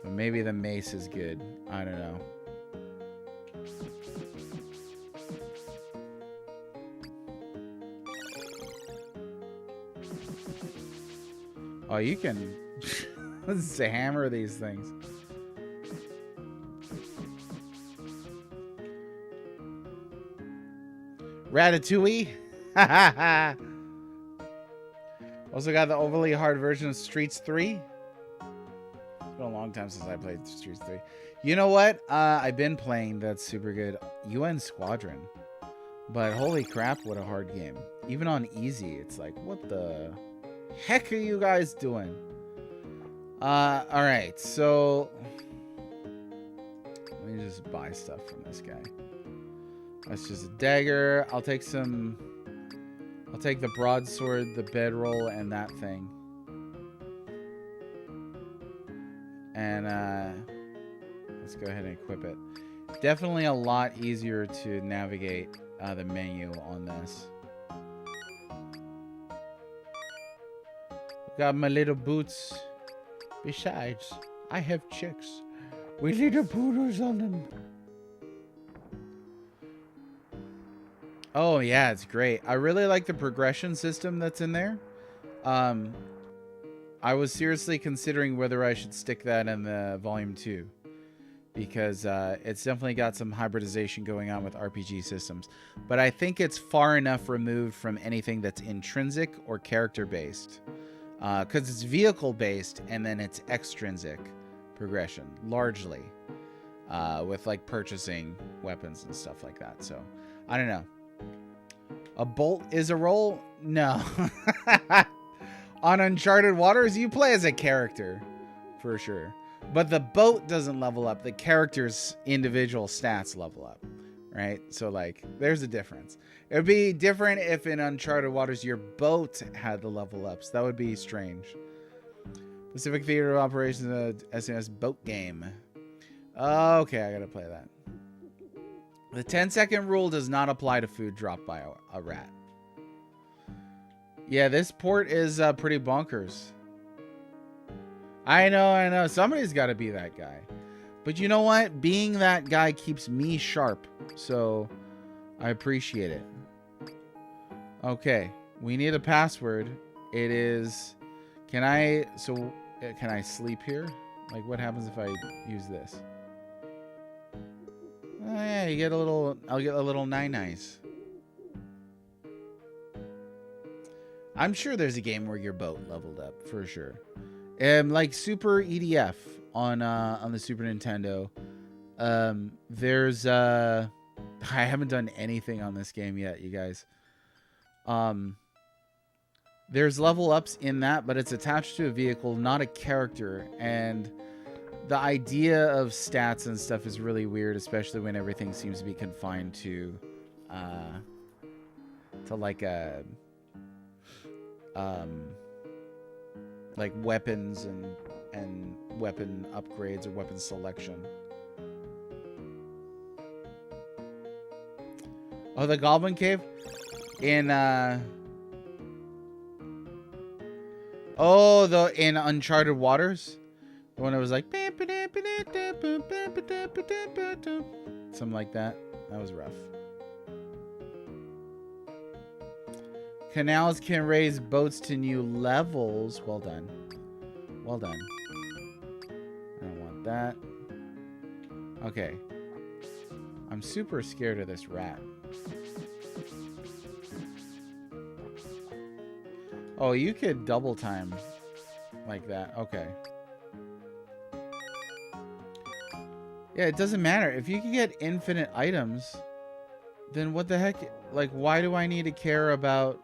But maybe the mace is good. I don't know. Oh, you can let's hammer these things. Ratatouille. Also got the overly hard version of Streets 3. It's been a long time since I played Streets 3. You know what? I've been playing that's super good. UN Squadron. But holy crap, what a hard game. Even on easy, it's like, what the heck are you guys doing? Alright, so let me just buy stuff from this guy. That's just a dagger. I'll take some I'll take the broadsword, the bedroll, and that thing. And let's go ahead and equip it. Definitely a lot easier to navigate the menu on this. Got my little boots. Besides, I have chicks with little poodles on them. Oh yeah, it's great. I really like the progression system that's in there. I was seriously considering whether I should stick that in the Volume 2. Because it's definitely got some hybridization going on with RPG systems. But I think it's far enough removed from anything that's intrinsic or character-based. Because it's vehicle-based and then it's extrinsic progression, largely. With like purchasing weapons and stuff like that. So, I don't know. A bolt is a roll? No. On Uncharted Waters, you play as a character. For sure. But the boat doesn't level up. The character's individual stats level up, right? So, like, there's a difference. It would be different if in Uncharted Waters your boat had the level ups. That would be strange. Pacific Theater of Operations, SNES boat game. Okay, I gotta play that. The 10-second rule does not apply to food dropped by a rat. Yeah, this port is pretty bonkers. I know. Somebody's got to be that guy. But you know what? Being that guy keeps me sharp. So, I appreciate it. Okay. We need a password. It is... Can I sleep here? Like, what happens if I use this? Oh, yeah, you get a little... I'll get a little nice. I'm sure there's a game where your boat leveled up, for sure. Like Super EDF on the Super Nintendo. There's I haven't done anything on this game yet, you guys. There's level ups in that, but it's attached to a vehicle, not a character. And the idea of stats and stuff is really weird, especially when everything seems to be confined to like a like weapons and weapon upgrades or weapon selection. Oh, the Goblin Cave in in Uncharted Waters, the one that was like something like that. That was rough. Canals can raise boats to new levels. Well done. Well done. I don't want that. Okay. I'm super scared of this rat. Oh, you could double time like that. Okay. Yeah, it doesn't matter. If you can get infinite items, then what the heck? Like, why do I need to care about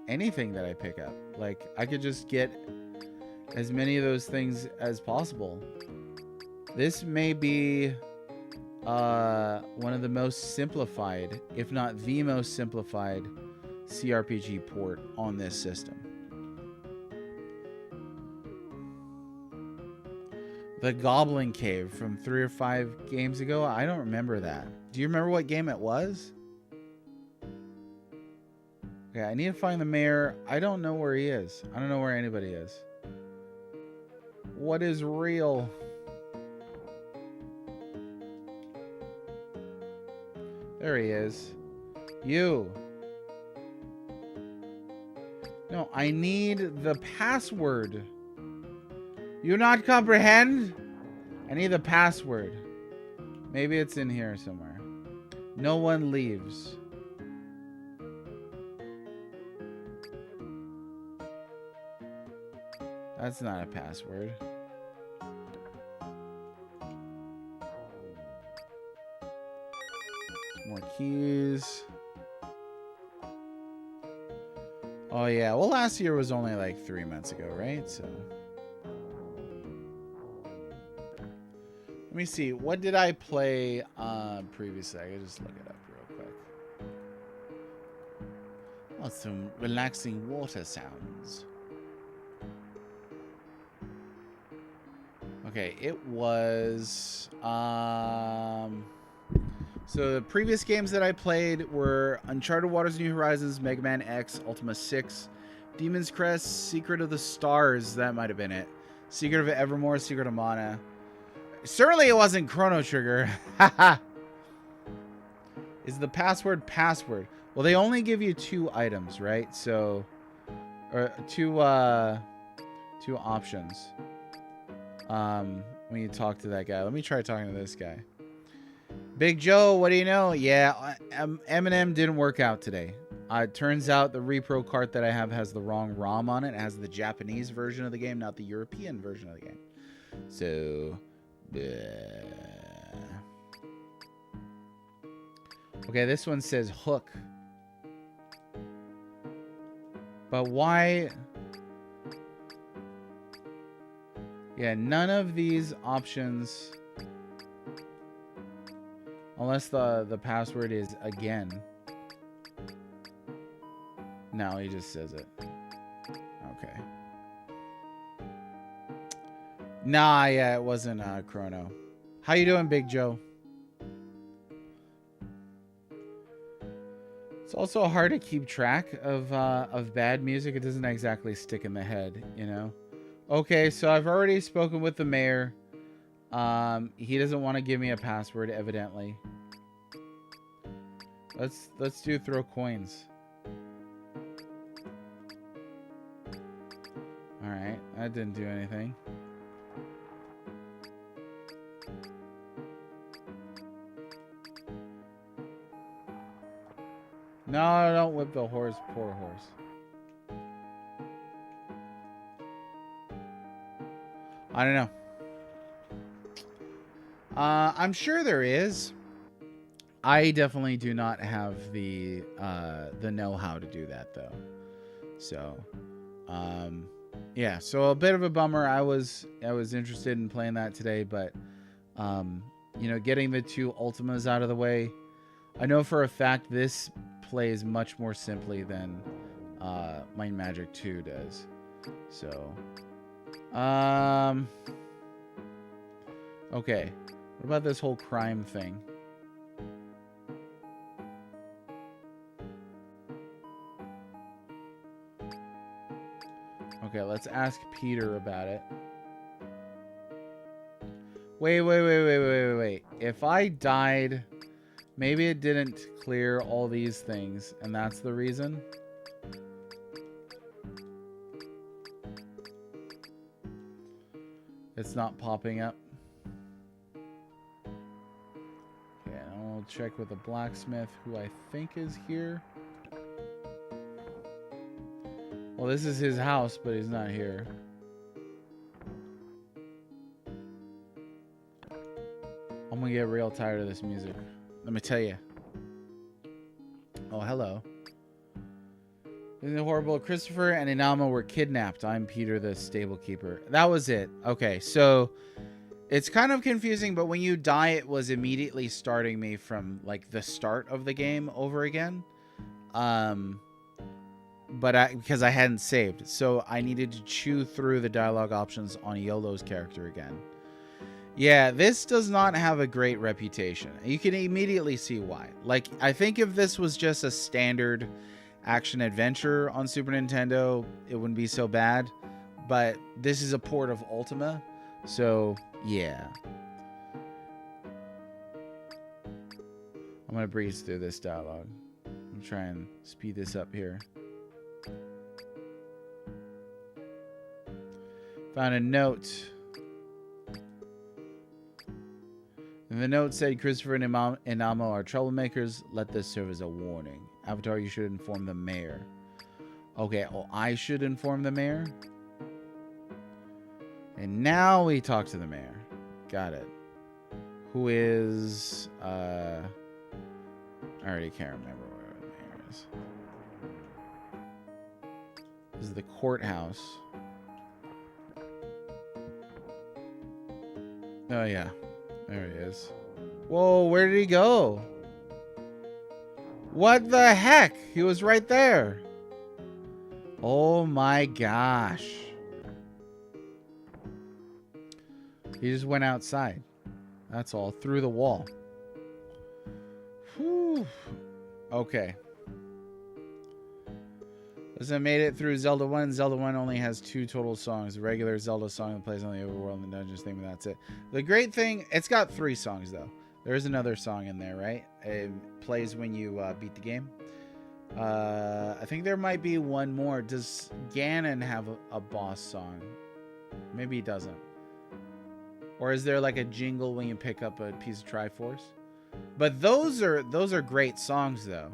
anything that I pick up? Like, I could just get as many of those things as possible. This may be one of the most simplified, if not the most simplified, CRPG port on this system. The Goblin Cave from 3 or 5 games ago. I don't remember that. Do you remember what game it was? Okay, I need to find the mayor. I don't know where he is. I don't know where anybody is. What is real? There he is. You. No, I need the password. You not comprehend? I need the password. Maybe it's in here somewhere. No one leaves. That's not a password. More keys. Oh yeah, well last year was only like 3 months ago, right? So let me see. What did I play previously? I can just look it up real quick. Oh, some relaxing water sounds. Okay, it was so the previous games that I played were Uncharted Waters New Horizons, Mega Man X, Ultima VI, Demon's Crest, Secret of the Stars, that might have been it. Secret of Evermore, Secret of Mana. Certainly it wasn't Chrono Trigger. Haha. Is the password password? Well, they only give you 2 items, right? So, or two options. When you talk to that guy. Let me try talking to this guy. Big Joe, what do you know? Yeah, Eminem didn't work out today. It turns out the repro cart that I have has the wrong ROM on it. It has the Japanese version of the game, not the European version of the game. So, okay, this one says hook. But why? Yeah, none of these options, unless the password is again. No, he just says it. Okay. Nah, yeah, it wasn't Chrono. How you doing, Big Joe? It's also hard to keep track of bad music. It doesn't exactly stick in the head, you know? Okay, so I've already spoken with the mayor. He doesn't want to give me a password, evidently. Let's do throw coins. Alright, that didn't do anything. No, don't whip the horse, poor horse. I don't know. I'm sure there is. I definitely do not have the know-how to do that, though. So, yeah. So a bit of a bummer. I was interested in playing that today, but you know, getting the 2 Ultimas out of the way. I know for a fact this plays much more simply than Might Magic 2 does. So, okay. What about this whole crime thing? Okay, let's ask Peter about it. Wait. If I died, maybe it didn't clear all these things, and that's the reason? It's not popping up. Okay, I'll check with the blacksmith, who I think is here. Well, this is his house, but he's not here. I'm gonna get real tired of this music. Let me tell you. Oh, hello. Isn't it horrible? Christopher and Inama were kidnapped. I'm Peter, the stable keeper. That was it. Okay, so it's kind of confusing, but when you die, it was immediately starting me from like the start of the game over again. But because I hadn't saved, so I needed to chew through the dialogue options on Yolo's character again. Yeah, this does not have a great reputation. You can immediately see why. Like, I think if this was just a standard action adventure on Super Nintendo, it wouldn't be so bad. But this is a port of Ultima, so yeah. I'm gonna breeze through this dialogue. I'm try and speed this up here. Found a note. And the note said, Christopher and Inamo are troublemakers. Let this serve as a warning. Avatar, you should inform the mayor. Okay, well, I should inform the mayor. And now we talk to the mayor. Got it. Who is... I already can't remember where the mayor is. This is the courthouse. Oh, yeah. There he is. Whoa, where did he go? What the heck? He was right there. Oh my gosh. He just went outside. That's all. Through the wall. Whew. Okay. Listen, I made it through Zelda 1. Zelda 1 only has 2 total songs. A regular Zelda song that plays on the overworld and the dungeons theme, and that's it. The great thing, it's got 3 songs, though. There is another song in there, right? It plays when you beat the game. I think there might be one more. Does Ganon have a boss song? Maybe he doesn't. Or is there like a jingle when you pick up a piece of Triforce? But those are great songs, though.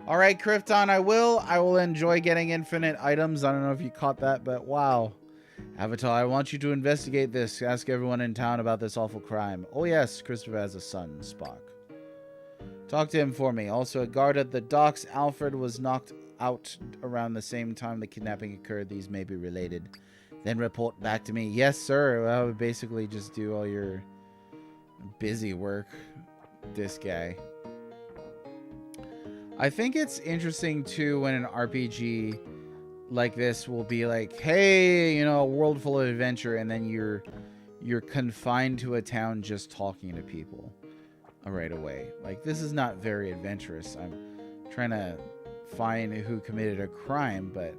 All right, Krypton, I will enjoy getting infinite items. I don't know if you caught that, but wow. Avatar, I want you to investigate this. Ask everyone in town about this awful crime. Oh yes, Christopher has a son, Spock. Talk to him for me. Also, a guard at the docks. Alfred was knocked out around the same time the kidnapping occurred. These may be related. Then report back to me. Yes, sir. I would basically just do all your busy work. This guy. I think it's interesting, too, when an RPG like this will be like, hey, you know, a world full of adventure, and then you're confined to a town just talking to people right away. Like, this is not very adventurous. I'm trying to find who committed a crime, but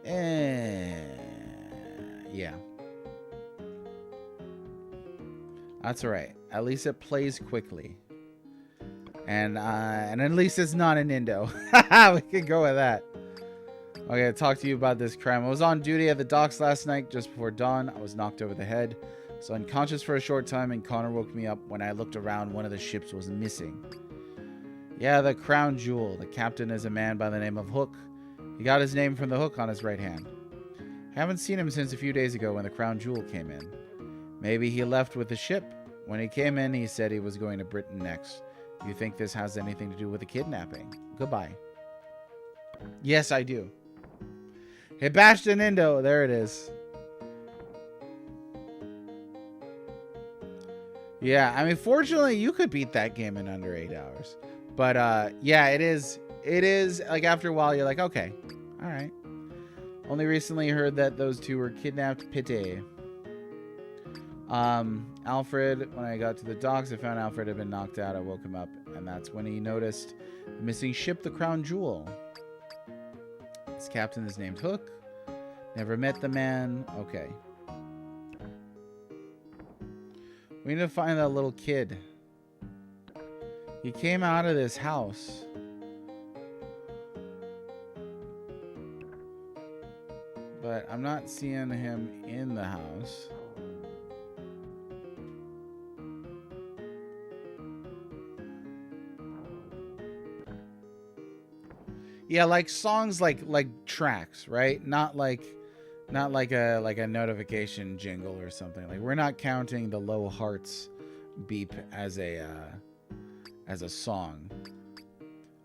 yeah. That's all right. At least it plays quickly. And at least it's not an Indo. We can go with that. Okay, I'll talk to you about this crime. I was on duty at the docks last night just before dawn. I was knocked over the head. I was unconscious for a short time, and Connor woke me up. When I looked around, one of the ships was missing. Yeah, the crown jewel. The captain is a man by the name of Hook. He got his name from the hook on his right hand. Haven't seen him since a few days ago when the crown jewel came in. Maybe he left with the ship. When he came in, he said he was going to Britain next. Do you think this has anything to do with the kidnapping? Goodbye. Yes, I do. Hey, bashed an Indo. There it is. Yeah, I mean, fortunately, you could beat that game in under 8 hours. But, yeah, it is, like, after a while, you're like, okay, all right. Only recently heard that those 2 were kidnapped. Pity. Alfred, when I got to the docks, I found Alfred had been knocked out. I woke him up, and that's when he noticed the missing ship, the Crown Jewel. His captain is named Hook. Never met the man. Okay. We need to find that little kid. He came out of this house. But I'm not seeing him in the house. Yeah, like songs like tracks, right? Not like a notification jingle or something. Like, we're not counting the low hearts beep as a song.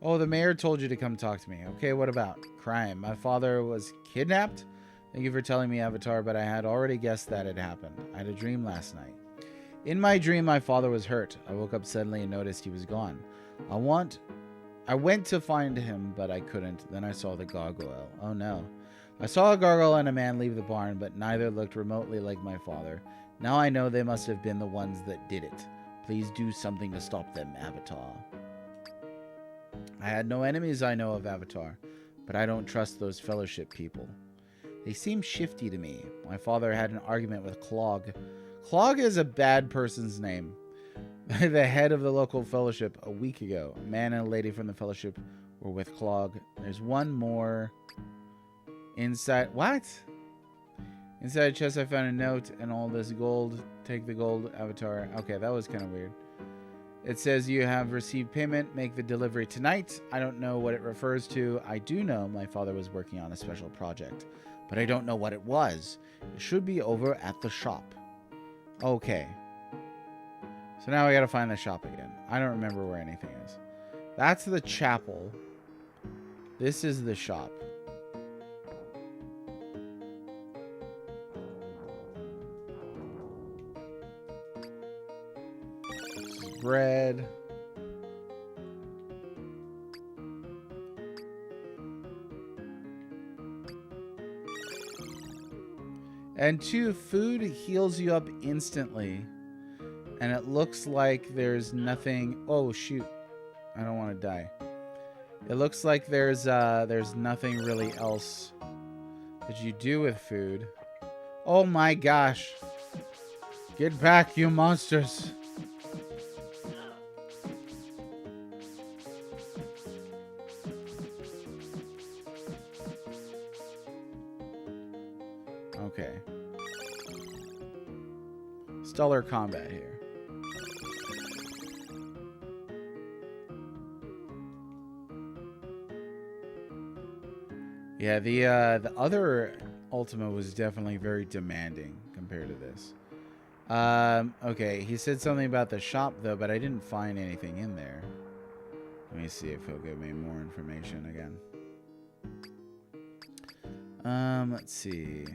Oh, the mayor told you to come talk to me. Okay, what about crime? My father was kidnapped? Thank you for telling me, Avatar, but I had already guessed that had happened. I had a dream last night. In my dream, my father was hurt. I woke up suddenly and noticed he was gone. I went to find him, but I couldn't. Then I saw the gargoyle. Oh no. I saw a gargoyle and a man leave the barn, but neither looked remotely like my father. Now I know they must have been the ones that did it. Please do something to stop them, Avatar. I had no enemies I know of, Avatar, but I don't trust those fellowship people. They seem shifty to me. My father had an argument with Clog. Clog is a bad person's name. The head of the local fellowship a week ago. A man and a lady from the fellowship were with Clog. There's one more. Inside. What? Inside a chest I found a note and all this gold. Take the gold, Avatar. Okay, that was kind of weird. It says you have received payment. Make the delivery tonight. I don't know what it refers to. I do know my father was working on a special project, but I don't know what it was. It should be over at the shop. Okay. So now we gotta find the shop again. I don't remember where anything is. That's the chapel. This is the shop. This is bread. And 2, food heals you up instantly. And it looks like there's nothing. Oh, shoot. I don't want to die. It looks like there's nothing really else that you do with food. Oh my gosh. Get back, you monsters. Okay. Stellar combat here. Yeah, the other Ultima was definitely very demanding compared to this. Okay, he said something about the shop though, but I didn't find anything in there. Let me see if he'll give me more information again. Let's see.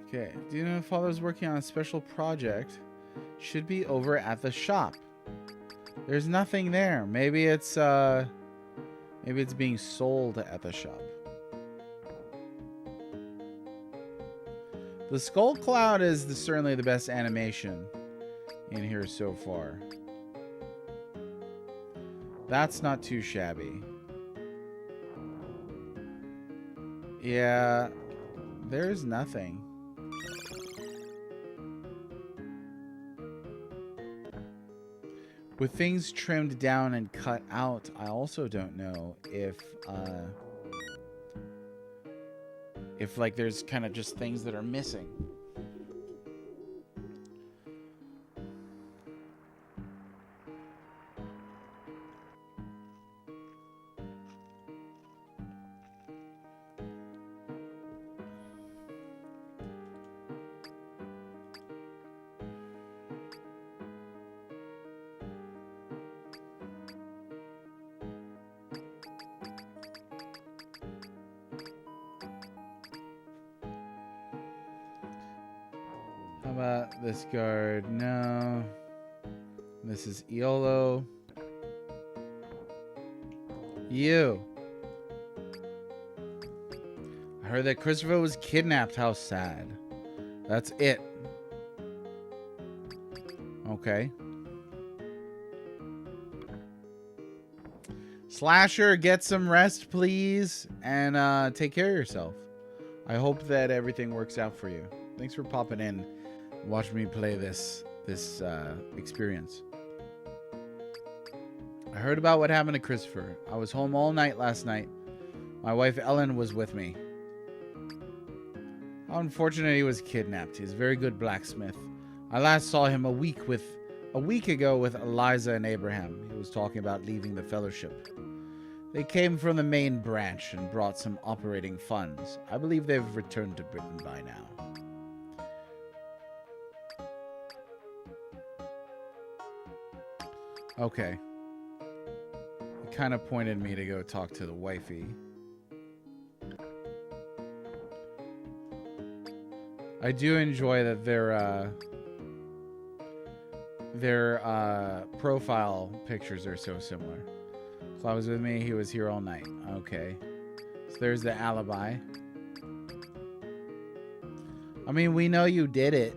Okay, do you know if Father's working on a special project? Should be over at the shop. There's nothing there. Maybe it's being sold at the shop. The Skull Cloud is certainly the best animation in here so far. That's not too shabby. Yeah, there's nothing. With things trimmed down and cut out, I also don't know if like there's kind of just things that are missing. How about this guard? No. This is Iolo. You. I heard that Christopher was kidnapped. How sad. That's it. Okay. Slasher, get some rest, please. And take care of yourself. I hope that everything works out for you. Thanks for popping in. Watch me play this experience. I heard about what happened to Christopher. I was home all night last night. My wife Ellen was with me. How unfortunate he was kidnapped. He's a very good blacksmith. I last saw him a week ago with Eliza and Abraham. He was talking about leaving the fellowship. They came from the main branch and brought some operating funds. I believe they've returned to Britain by now. Okay. He kind of pointed me to go talk to the wifey. I do enjoy that their profile pictures are so similar. Claude was with me. He was here all night. Okay. So there's the alibi. I mean, we know you did it,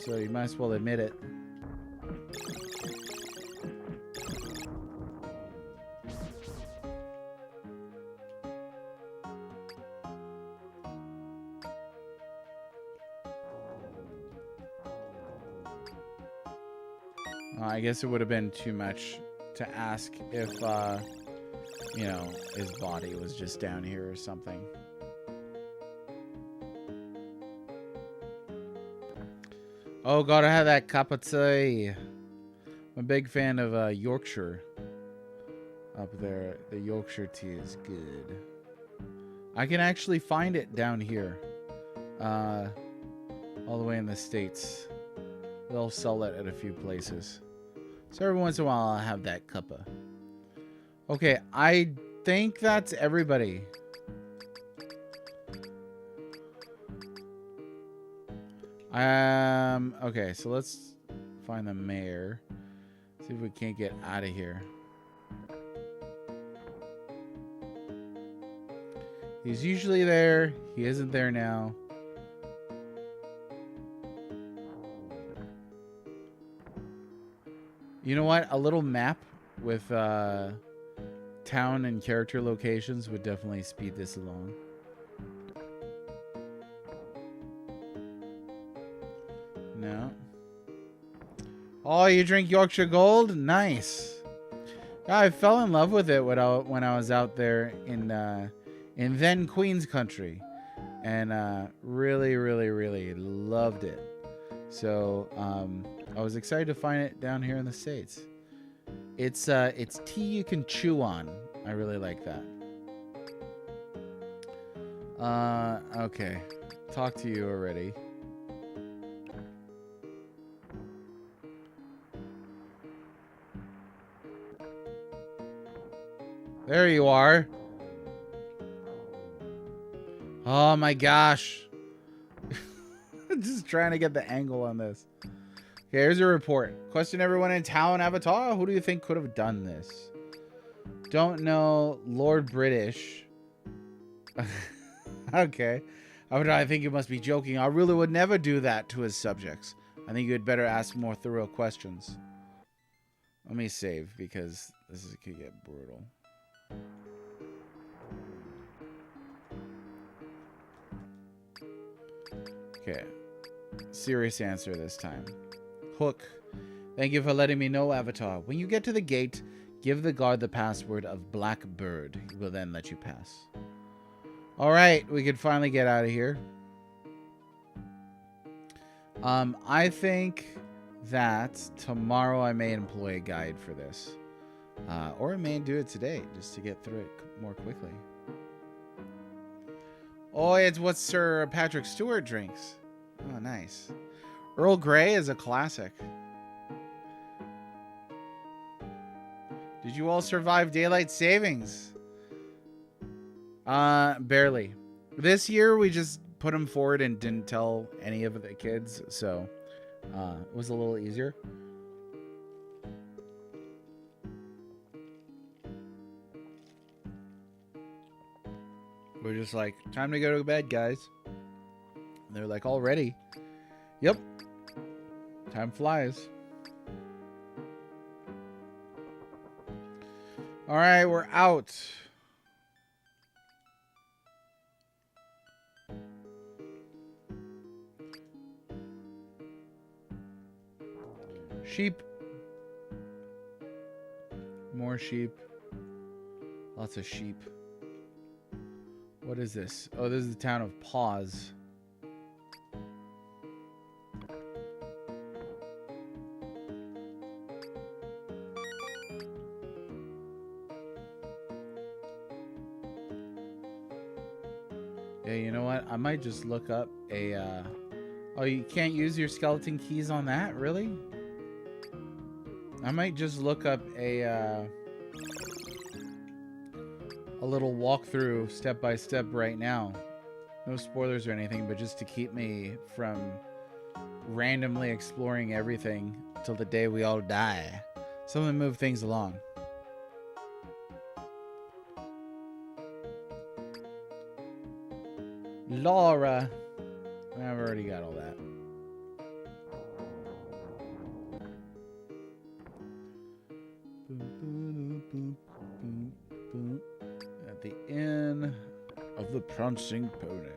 so you might as well admit it. I guess it would have been too much to ask if, you know, his body was just down here or something. Oh, gotta have that cup of tea. I'm a big fan of Yorkshire up there. The Yorkshire tea is good. I can actually find it down here, all the way in the States. They'll sell it at a few places. So every once in a while, I'll have that cuppa. Okay, I think that's everybody. Okay, so let's find the mayor. See if we can't get out of here. He's usually there. He isn't there now. You know what? A little map with town and character locations would definitely speed this along. No. Oh, you drink Yorkshire Gold? Nice. I fell in love with it when I was out there in then Queens country, and really, really, really loved it. So I was excited to find it down here in the States. It's tea you can chew on. I really like that. Okay. Talk to you already. There you are. Oh my gosh. Just trying to get the angle on this. Okay, here's a report. Question everyone in town, Avatar. Who do you think could have done this? Don't know. Lord British. Okay. I think you must be joking. I really would never do that to his subjects. I think you had better ask more thorough questions. Let me save because this could get brutal. Okay. Serious answer this time. Hook. Thank you for letting me know, Avatar. When you get to the gate, give the guard the password of Blackbird. He will then let you pass. Alright, we can finally get out of here. I think that tomorrow I may employ a guide for this. Or I may do it today, just to get through it more quickly. Oh, it's what Sir Patrick Stewart drinks. Oh, nice. Earl Grey is a classic. Did you all survive daylight savings? Barely. This year we just put them forward and didn't tell any of the kids, so it was a little easier. We're just like, time to go to bed, guys. And they're like, already? Yep. Time flies. All right, we're out. Sheep. More sheep. Lots of sheep. What is this? Oh, this is the town of Paws. Yeah, you know what? I might just look up a... Oh, you can't use your skeleton keys on that? Really? I might just look up a little walkthrough step by step right now. No spoilers or anything, but just to keep me from randomly exploring everything till the day we all die. Something move things along. Laura. I've already got all that. At the Inn of the Prancing Pony.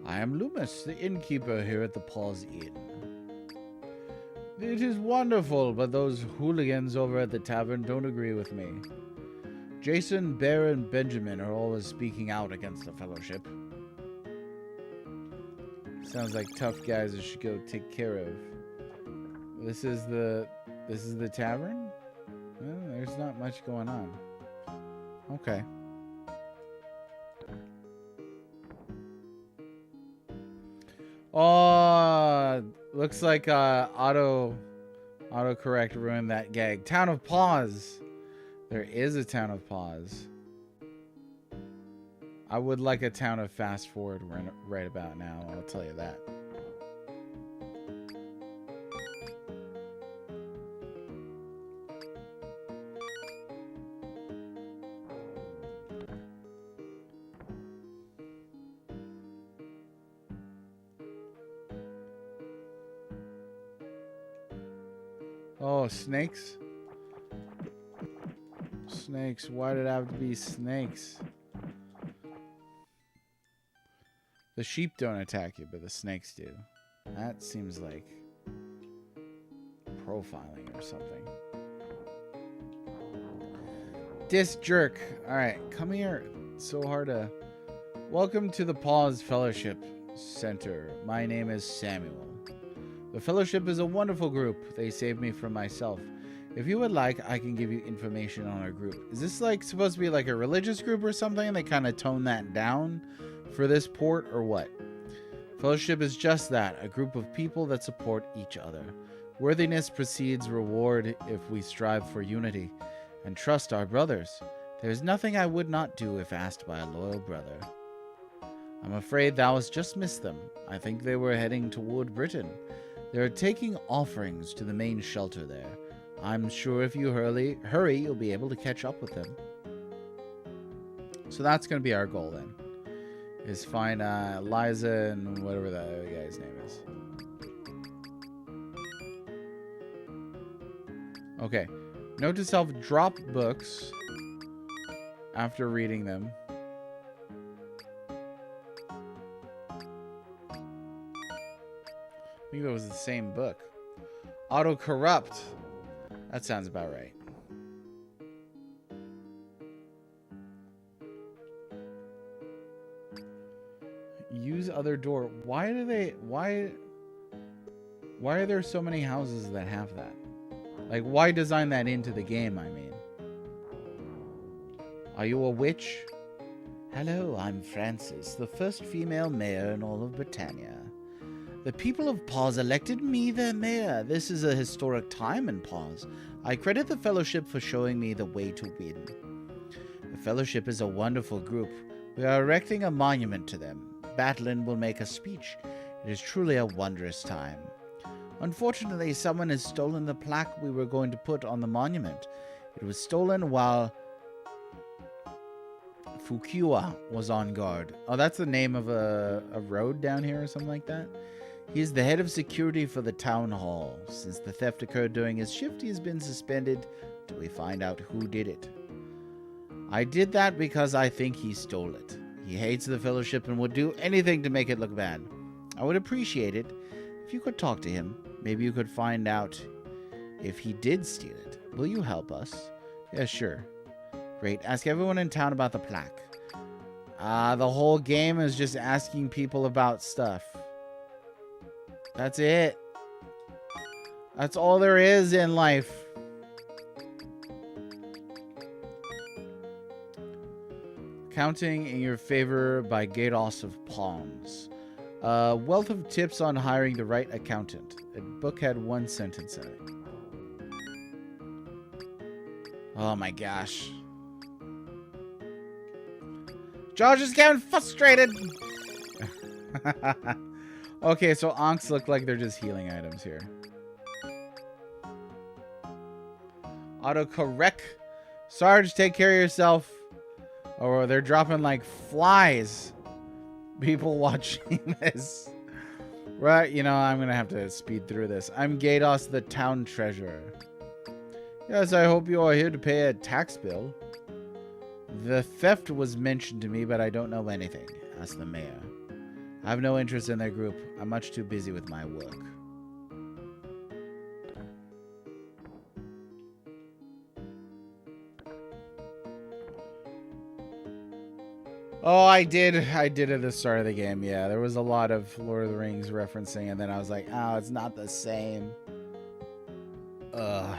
I am Loomis, the innkeeper here at the Paws Inn. It is wonderful, but those hooligans over at the tavern don't agree with me. Jason, Bear, and Benjamin are always speaking out against the Fellowship. Sounds like tough guys I should go take care of. This is the tavern? Well, there's not much going on. Okay. Oh, looks like autocorrect ruined that gag. Town of Paws. There is a town of Paws. I would like a town of Fast Forward right about now, I'll tell you that. Oh, snakes? Snakes. Why did it have to be snakes? The sheep don't attack you, but the snakes do. That seems like profiling or something. Disc jerk. Alright, come here. It's so hard to... Welcome to the Pause Fellowship Center. My name is Samuel. The Fellowship is a wonderful group. They saved me from myself. If you would like, I can give you information on our group. Is this like supposed to be like a religious group or something? They kind of tone that down for this port or what? Fellowship is just that, a group of people that support each other. Worthiness precedes reward if we strive for unity and trust our brothers. There is nothing I would not do if asked by a loyal brother. I'm afraid thou hast just missed them. I think they were heading toward Britain. They are taking offerings to the main shelter there. I'm sure if you hurry, you'll be able to catch up with them. So that's going to be our goal then. Is find Liza and whatever that other guy's name is. Okay. Note to self, drop books after reading them. I think that was the same book. Auto-corrupt. That sounds about right. Use other door. Why are there so many houses that have that? Like, why design that into the game, I mean? Are you a witch? Hello, I'm Frances, the first female mayor in all of Britannia. The people of Pause elected me their mayor. This is a historic time in Pause. I credit the Fellowship for showing me the way to win. The Fellowship is a wonderful group. We are erecting a monument to them. Batlin will make a speech. It is truly a wondrous time. Unfortunately, someone has stolen the plaque we were going to put on the monument. It was stolen while Fukiwa was on guard. Oh, that's the name of a road down here or something like that? He is the head of security for the town hall. Since the theft occurred during his shift, he has been suspended till we find out who did it. I did that because I think he stole it. He hates the Fellowship and would do anything to make it look bad. I would appreciate it if you could talk to him. Maybe you could find out if he did steal it. Will you help us? Yeah, sure. Great. Ask everyone in town about the plaque. The whole game is just asking people about stuff. That's it. That's all there is in life. Counting in your favor by Gatos of Palms. Wealth of tips on hiring the right accountant. The book had one sentence in it. Oh my gosh. George is getting frustrated. Okay, so Ankhs look like they're just healing items here. Autocorrect. Sarge, take care of yourself. Or they're dropping like flies. People watching this. Right, you know, I'm going to have to speed through this. I'm Gatos, the town treasurer. Yes, I hope you are here to pay a tax bill. The theft was mentioned to me, but I don't know anything. Ask the mayor. I have no interest in their group. I'm much too busy with my work. Oh, I did at the start of the game. Yeah, there was a lot of Lord of the Rings referencing, and then I was like, oh, it's not the same. Ugh.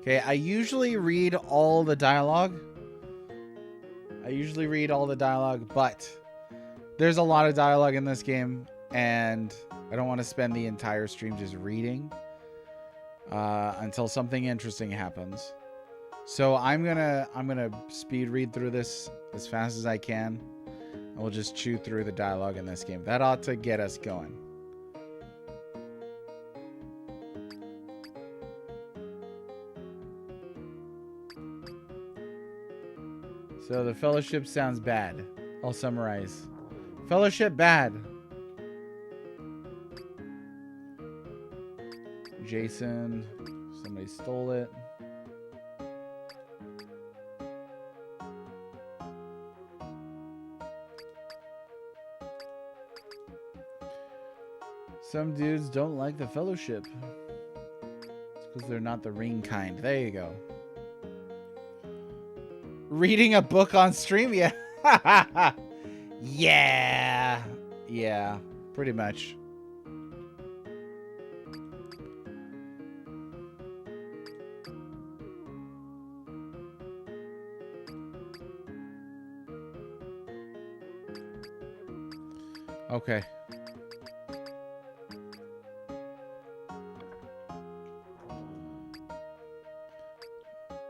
Okay, I usually read all the dialogue. But there's a lot of dialogue in this game, and I don't want to spend the entire stream just reading until something interesting happens. So I'm gonna speed read through this as fast as I can, and we'll just chew through the dialogue in this game. That ought to get us going. So the Fellowship sounds bad. I'll summarize. Fellowship bad. Jason. Somebody stole it. Some dudes don't like the Fellowship. It's because they're not the ring kind. There you go. Reading a book on stream? Yeah. Yeah. Yeah. Pretty much. Okay.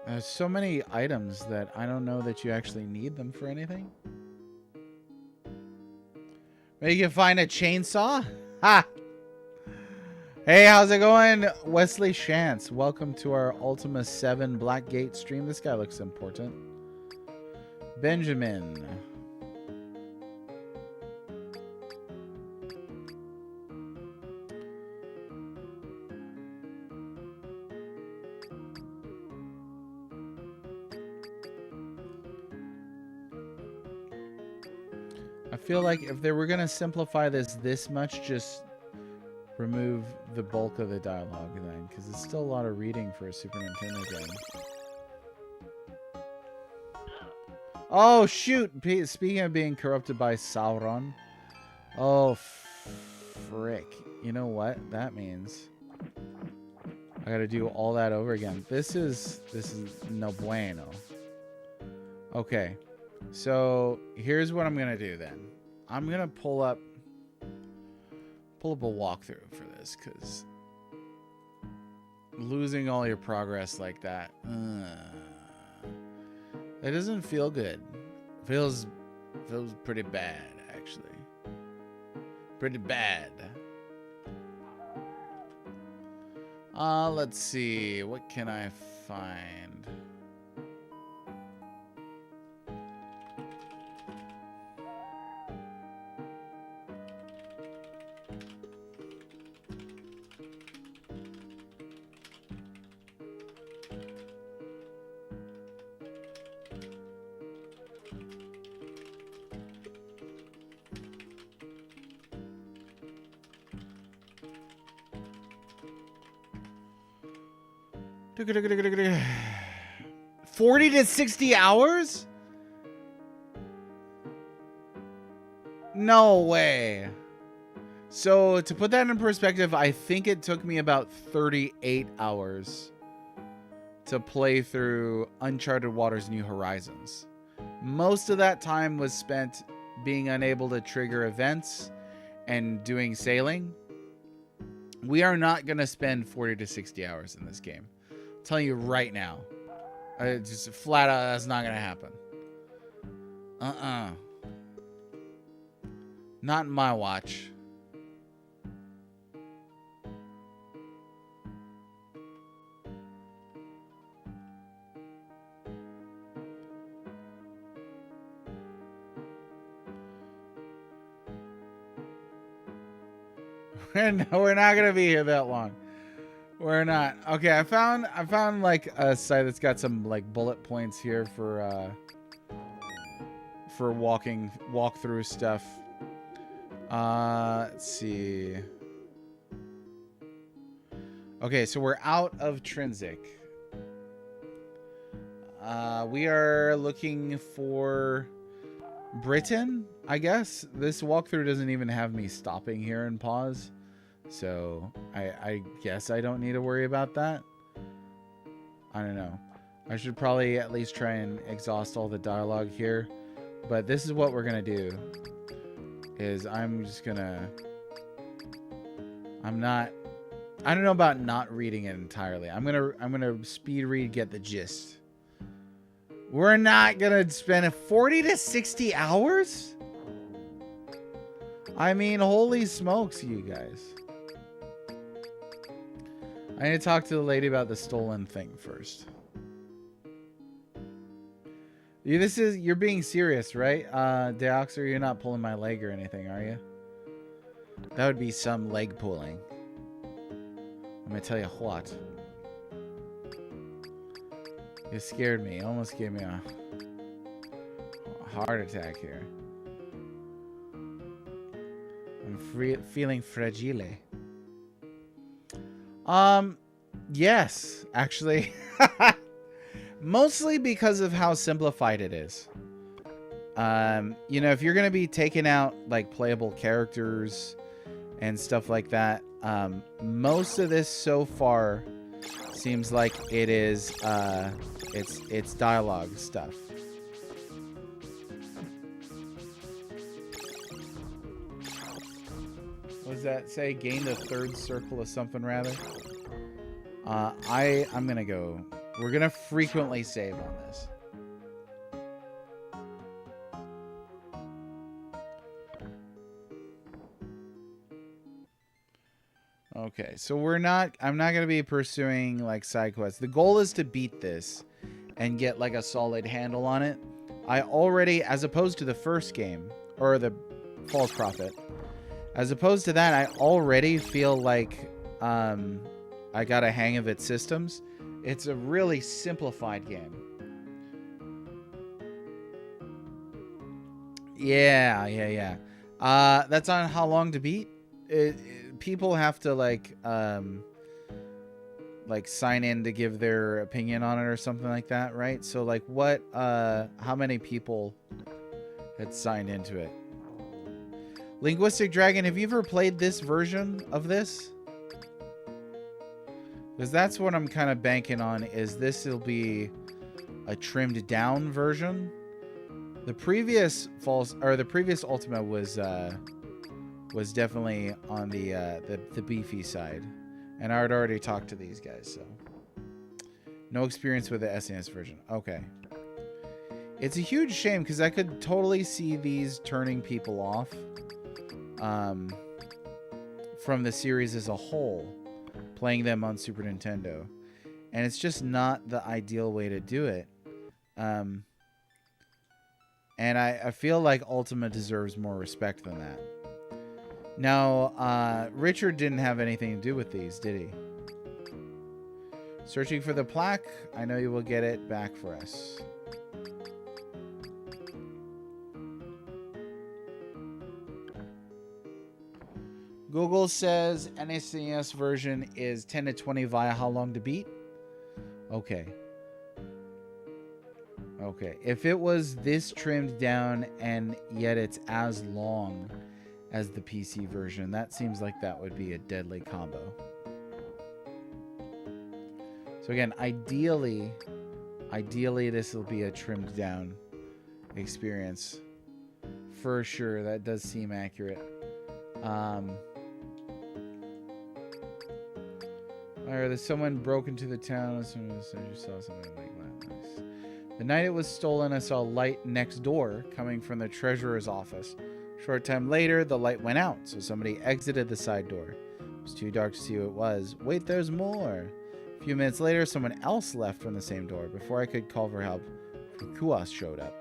There's so many items that I don't know that you actually need them for anything. Maybe you can find a chainsaw? Ha! Hey, how's it going? Wesley Shantz. Welcome to our Ultima VII Blackgate stream. This guy looks important. Benjamin. I feel like if they were going to simplify this much, just remove the bulk of the dialogue then, because it's still a lot of reading for a Super Nintendo game. Oh, shoot! Speaking of being corrupted by Sauron. Oh, frick. You know what that means? I gotta do all that over again. This is no bueno. Okay. So here's what I'm gonna do then. I'm gonna pull up a walkthrough for this, because losing all your progress like that, it doesn't feel good. Feels pretty bad, actually. Pretty bad. Let's see. What can I find? $40 to 60 hours? No way. So to put that in perspective, I think it took me about 38 hours to play through Uncharted Waters New Horizons. Most of that time was spent being unable to trigger events and doing sailing. We are not going to spend 40 to 60 hours in this game. I'm telling you right now. Just flat out, that's not going to happen. Not in my watch. We're not gonna be here that long. We're not. Okay, I found like a site that's got some like bullet points here for walkthrough stuff. Let's see. Okay, so we're out of Trinsic. We are looking for Britain, I guess. This walkthrough doesn't even have me stopping here and pause. So I guess I don't need to worry about that. I don't know. I should probably at least try and exhaust all the dialogue here. But this is what we're going to do. Is I'm just going to... I don't know about not reading it entirely. I'm gonna speed read, get the gist. We're not gonna spend 40 to 60 hours? I mean, holy smokes, you guys. I need to talk to the lady about the stolen thing first. You're being serious, right? Deoxer, you're not pulling my leg or anything, are you? That would be some leg pulling. I'm gonna tell you what. You scared me. You almost gave me a heart attack here. I'm feeling fragile. Yes, actually. Mostly because of how simplified it is. You know, if you're going to be taking out like playable characters and stuff like that, most of this so far seems like it is it's dialogue stuff. What does that say? Gain the third circle of something rather? I'm gonna go. We're gonna frequently save on this. Okay, so I'm not gonna be pursuing like side quests. The goal is to beat this and get like a solid handle on it. I already, as opposed to the first game or the False Prophet, as opposed to that, I already feel like I got a hang of its systems. It's a really simplified game. Yeah. That's on how long to beat. People have to like sign in to give their opinion on it or something like that, right? So like what how many people had signed into it? Linguistic Dragon, have you ever played this version of this? Because that's what I'm kind of banking on, is this will be a trimmed down version. The previous Ultima was definitely on the beefy side, and I had already talked to these guys, so no experience with the SNES version. Okay, it's a huge shame because I could totally see these turning people off from the series as a whole, playing them on Super Nintendo, and it's just not the ideal way to do it. And I feel like Ultima deserves more respect than that. Now, Richard didn't have anything to do with these, did he? Searching for the plaque. I know you will get it back for us. Google says NSCS version is 10 to 20 via how long to beat. Okay. Okay. If it was this trimmed down and yet it's as long as the PC version, that seems like that would be a deadly combo. So again, ideally this will be a trimmed down experience. For sure, that does seem accurate. There's someone broke into the town. Someone said you saw something like that. Nice. The night it was stolen, I saw a light next door coming from the treasurer's office. Short time later, the light went out, so somebody exited the side door. It was too dark to see who it was. Wait, there's more. A few minutes later, someone else left from the same door. Before I could call for help, Kuas showed up.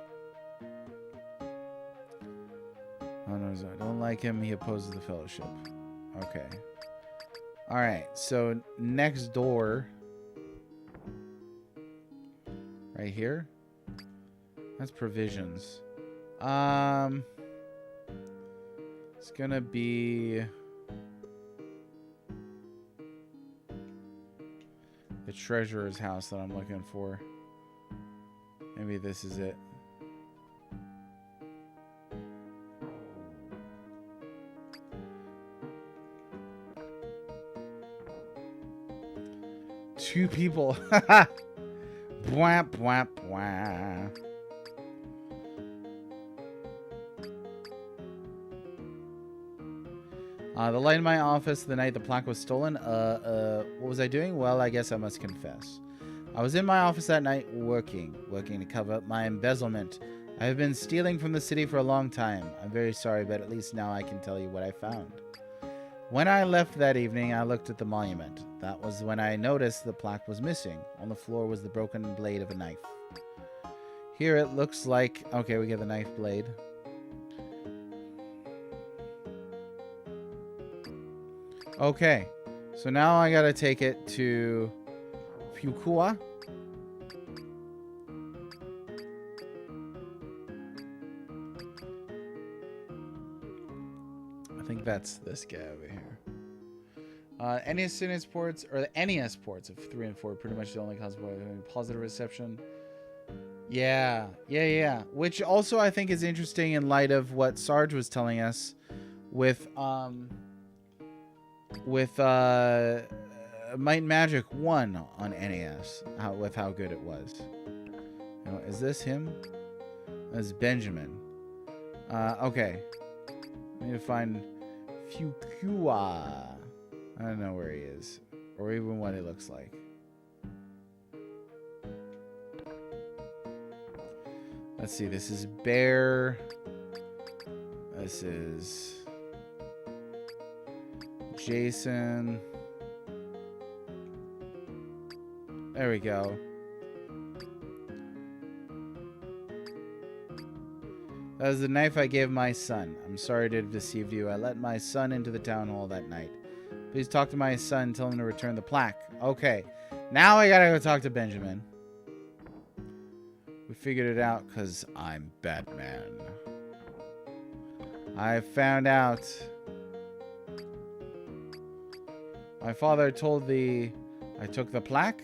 Oh no, I don't like him. He opposes the fellowship. Okay. Alright, so next door. Right here. That's provisions. It's gonna be the treasurer's house that I'm looking for. Maybe this is it. Two people. Bwah, bwah, bwah. The light in my office the night the plaque was stolen. What was I doing? Well, I guess I must confess. I was in my office that night working to cover up my embezzlement. I have been stealing from the city for a long time. I'm very sorry, but at least now I can tell you what I found. When I left that evening, I looked at the monument. That was when I noticed the plaque was missing. On the floor was the broken blade of a knife. Here it looks like... Okay, we get the knife blade. Okay. So now I gotta take it to Fuqua. I think that's this guy over here. NES ports, or the NES ports of 3 and 4, pretty much the only console having positive reception. Yeah. Which also I think is interesting in light of what Sarge was telling us with Might and Magic 1 on NES, with how good it was. Now, is this him? That's Benjamin. Okay. I need to find Fuqua. I don't know where he is, or even what he looks like. Let's see, this is Bear. This is Jason. There we go. That was the knife I gave my son. I'm sorry to have deceived you. I let my son into the town hall that night. Please talk to my son and tell him to return the plaque. Okay. Now I gotta go talk to Benjamin. We figured it out because I'm Batman. I found out. My father told I took the plaque.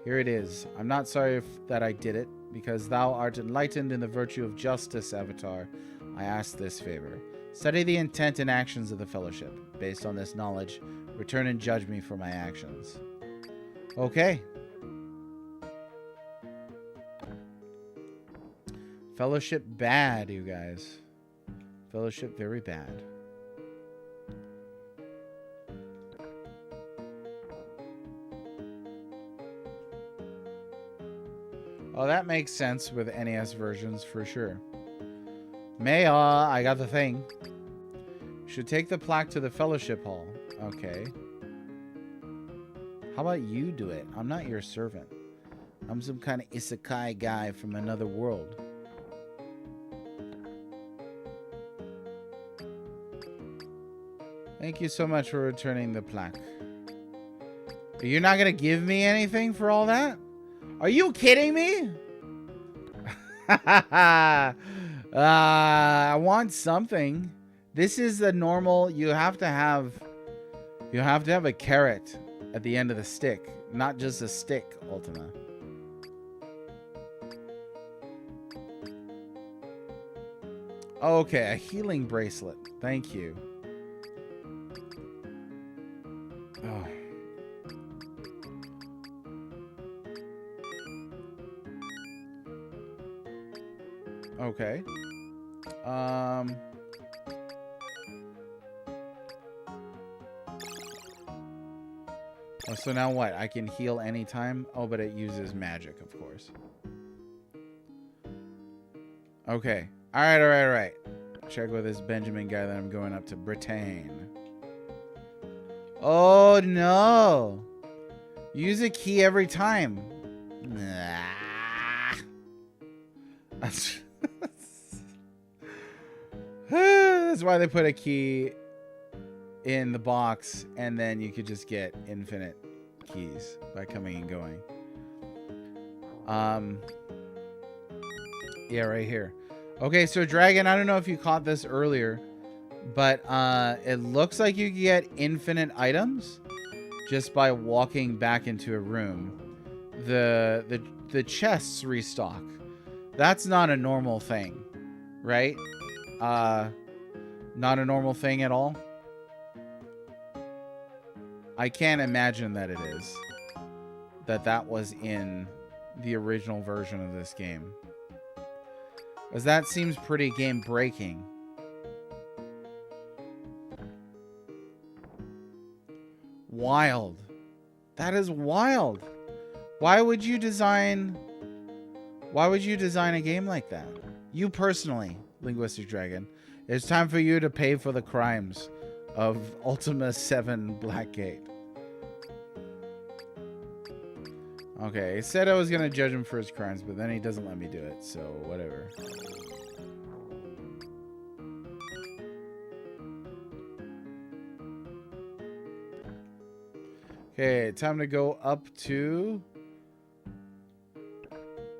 Here it is. I'm not sorry that I did it, because thou art enlightened in the virtue of justice, Avatar. I ask this favor. Study the intent and actions of the Fellowship. Based on this knowledge, return and judge me for my actions. Okay. Fellowship bad, you guys. Fellowship very bad. Oh, that makes sense with NES versions for sure. Maya, I got the thing. Should take the plaque to the Fellowship Hall. Okay. How about you do it? I'm not your servant. I'm some kind of isekai guy from another world. Thank you so much for returning the plaque. You're not going to give me anything for all that? Are you kidding me? I want something. This is the normal. You have to have a carrot at the end of the stick, not just a stick, Ultima. Okay, a healing bracelet. Thank you. Oh. Okay. Oh, so now what? I can heal anytime? Oh, but it uses magic, of course. Okay. Alright. Check with this Benjamin guy that I'm going up to Britain. Oh, no. Use a key every time. Nah. That's why they put a key in the box, and then you could just get infinite keys by coming and going. Yeah, right here. Okay, so Dragon, I don't know if you caught this earlier, but it looks like you can get infinite items just by walking back into a room. The chests restock. That's not a normal thing, right? Not a normal thing at all. I can't imagine that it is. That was in the original version of this game. Because that seems pretty game breaking. Wild. That is wild. Why would you design a game like that? You personally, Linguistic Dragon. It's time for you to pay for the crimes of Ultima VII Blackgate. Okay, it said I was gonna judge him for his crimes, but then he doesn't let me do it, so whatever. Okay, time to go up to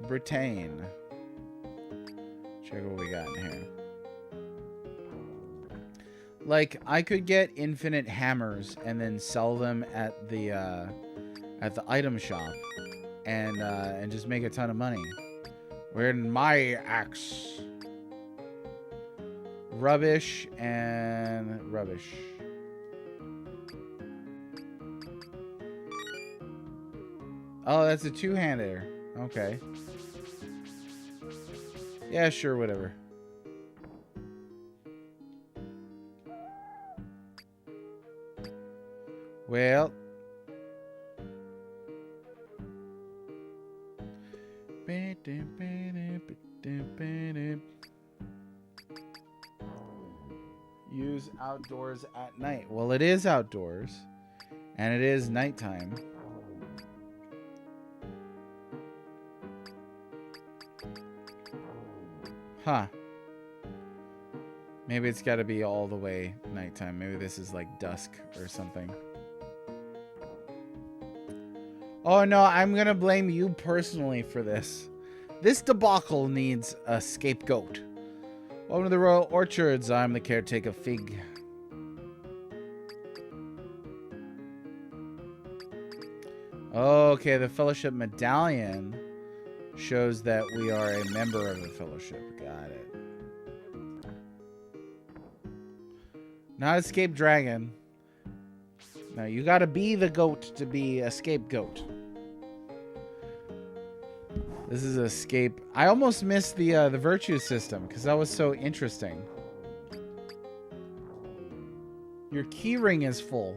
Britain. Check what we got in here. Like, I could get infinite hammers and then sell them at the item shop, and just make a ton of money. Where's my axe? Rubbish and rubbish. Oh, that's a two-hander. Okay. Yeah, sure, whatever. Well. Use outdoors at night. Well, it is outdoors. And it is nighttime. Huh. Maybe it's got to be all the way nighttime. Maybe this is like dusk or something. Oh no, I'm going to blame you personally for this. This debacle needs a scapegoat. Welcome to the Royal Orchards. I'm the caretaker fig. Okay, the Fellowship Medallion shows that we are a member of the Fellowship. Got it. Not a scape dragon. No, you gotta be the goat to be a scapegoat. This is a scape. I almost missed the virtue system because that was so interesting. Your key ring is full.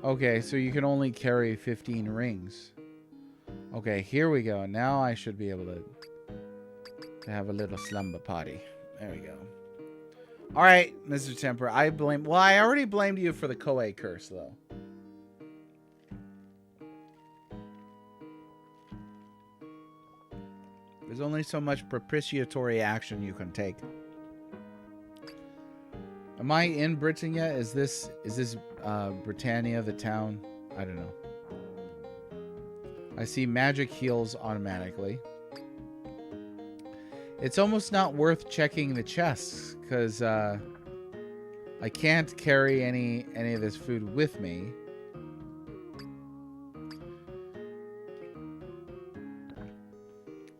Okay, so you can only carry 15 rings. Okay, here we go. Now I should be able to have a little slumber party. There we go. All right, Mr. Temper. I already blamed you for the Koei curse, though. There's only so much propitiatory action you can take. Am I in Britannia? Is this Britannia, the town? I don't know. I see magic heals automatically. It's almost not worth checking the chests because I can't carry any of this food with me.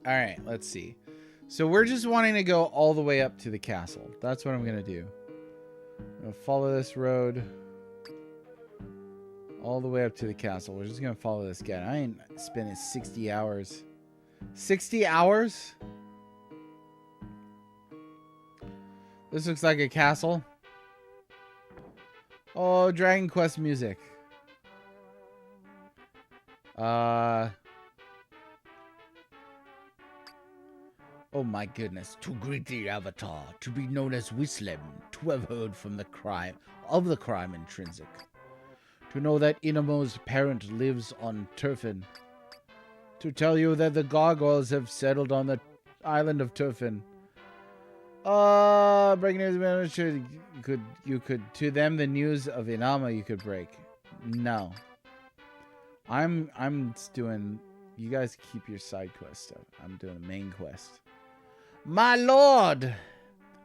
All right, let's see. So we're just wanting to go all the way up to the castle. That's what I'm going to do. I'm going to follow this road all the way up to the castle. We're just going to follow this guy. I ain't spending 60 hours. 60 hours? This looks like a castle. Oh, Dragon Quest music. Oh my goodness, to greet the Avatar, to be known as Wislam, to have heard from the crime intrinsic, to know that innermost parent lives on Turfin, to tell you that the gargoyles have settled on the island of Turfin. Breaking news, you could, to them the news of Inama you could break. No. I'm doing, you guys keep your side quest stuff. I'm doing the main quest. My lord!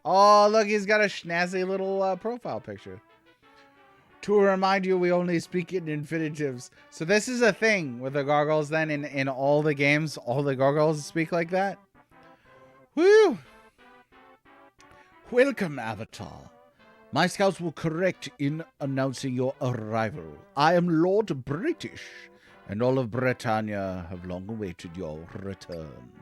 Oh, look, he's got a snazzy little profile picture. To remind you, we only speak in infinitives. So this is a thing with the gargoyles then in all the games. All the gargoyles speak like that. Woo! Welcome, Avatar. My scouts will correct in announcing your arrival. I am Lord British, and all of Britannia have long awaited your return.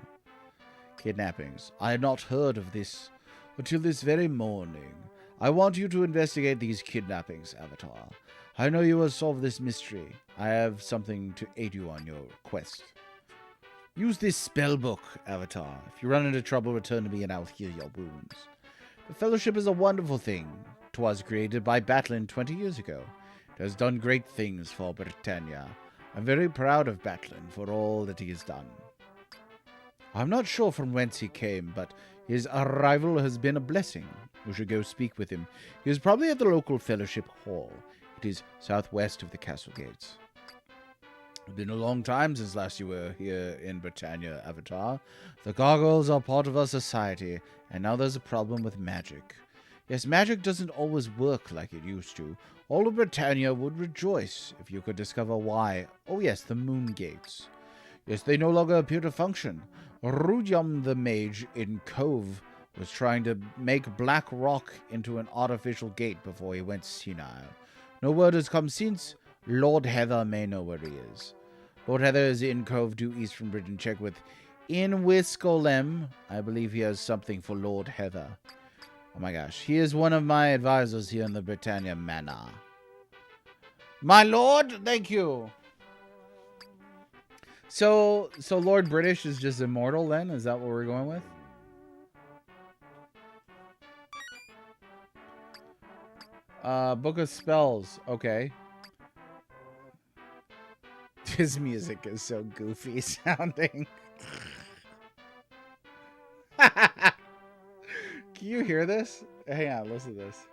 Kidnappings. I had not heard of this until this very morning. I want you to investigate these kidnappings, Avatar. I know you will solve this mystery. I have something to aid you on your quest. Use this spell book, Avatar. If you run into trouble, return to me and I'll heal your wounds. The Fellowship is a wonderful thing. 'Twas created by Batlin 20 years ago. It has done great things for Britannia. I'm very proud of Batlin for all that he has done. I'm not sure from whence he came, but his arrival has been a blessing. We should go speak with him. He is probably at the local fellowship hall. It is southwest of the castle gates. It's been a long time since last you were here in Britannia, Avatar. The gargoyles are part of our society, and now there's a problem with magic. Yes, magic doesn't always work like it used to. All of Britannia would rejoice if you could discover why. Oh yes, the moon gates. Yes, they no longer appear to function. Rudyum the mage in Cove was trying to make Black Rock into an artificial gate before he went senile. No word has come since. Lord Heather may know where he is. Lord Heather is in Cove due east from Britain. Check with Inwiscolem. I believe he has something for Lord Heather. Oh my gosh. He is one of my advisors here in the Britannia Manor. My lord, thank you. So Lord British is just immortal then? Is that what we're going with? Book of Spells. Okay. His music is so goofy sounding. Can you hear this? Hang on, listen to this.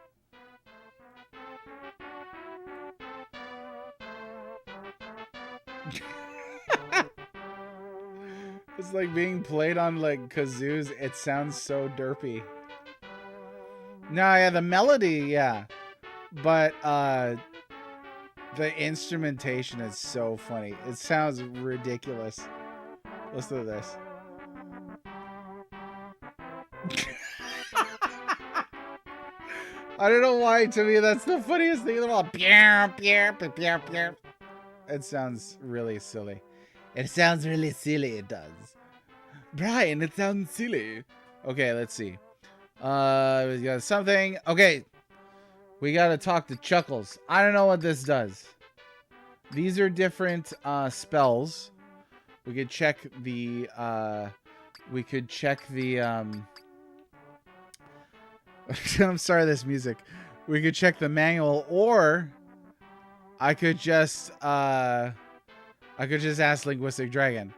It's like being played on like kazoos. It sounds so derpy. No, yeah, the melody, yeah. But the instrumentation is so funny. It sounds ridiculous. Listen to this. I don't know why, to me that's the funniest thing in the world. It sounds really silly. It sounds really silly, it does. Brian, it sounds silly. Okay, let's see. We got something. Okay. We gotta talk to Chuckles. I don't know what this does. These are different spells. We could check the I'm sorry, this music. We could check the manual, or I could just ask Linguistic Dragon.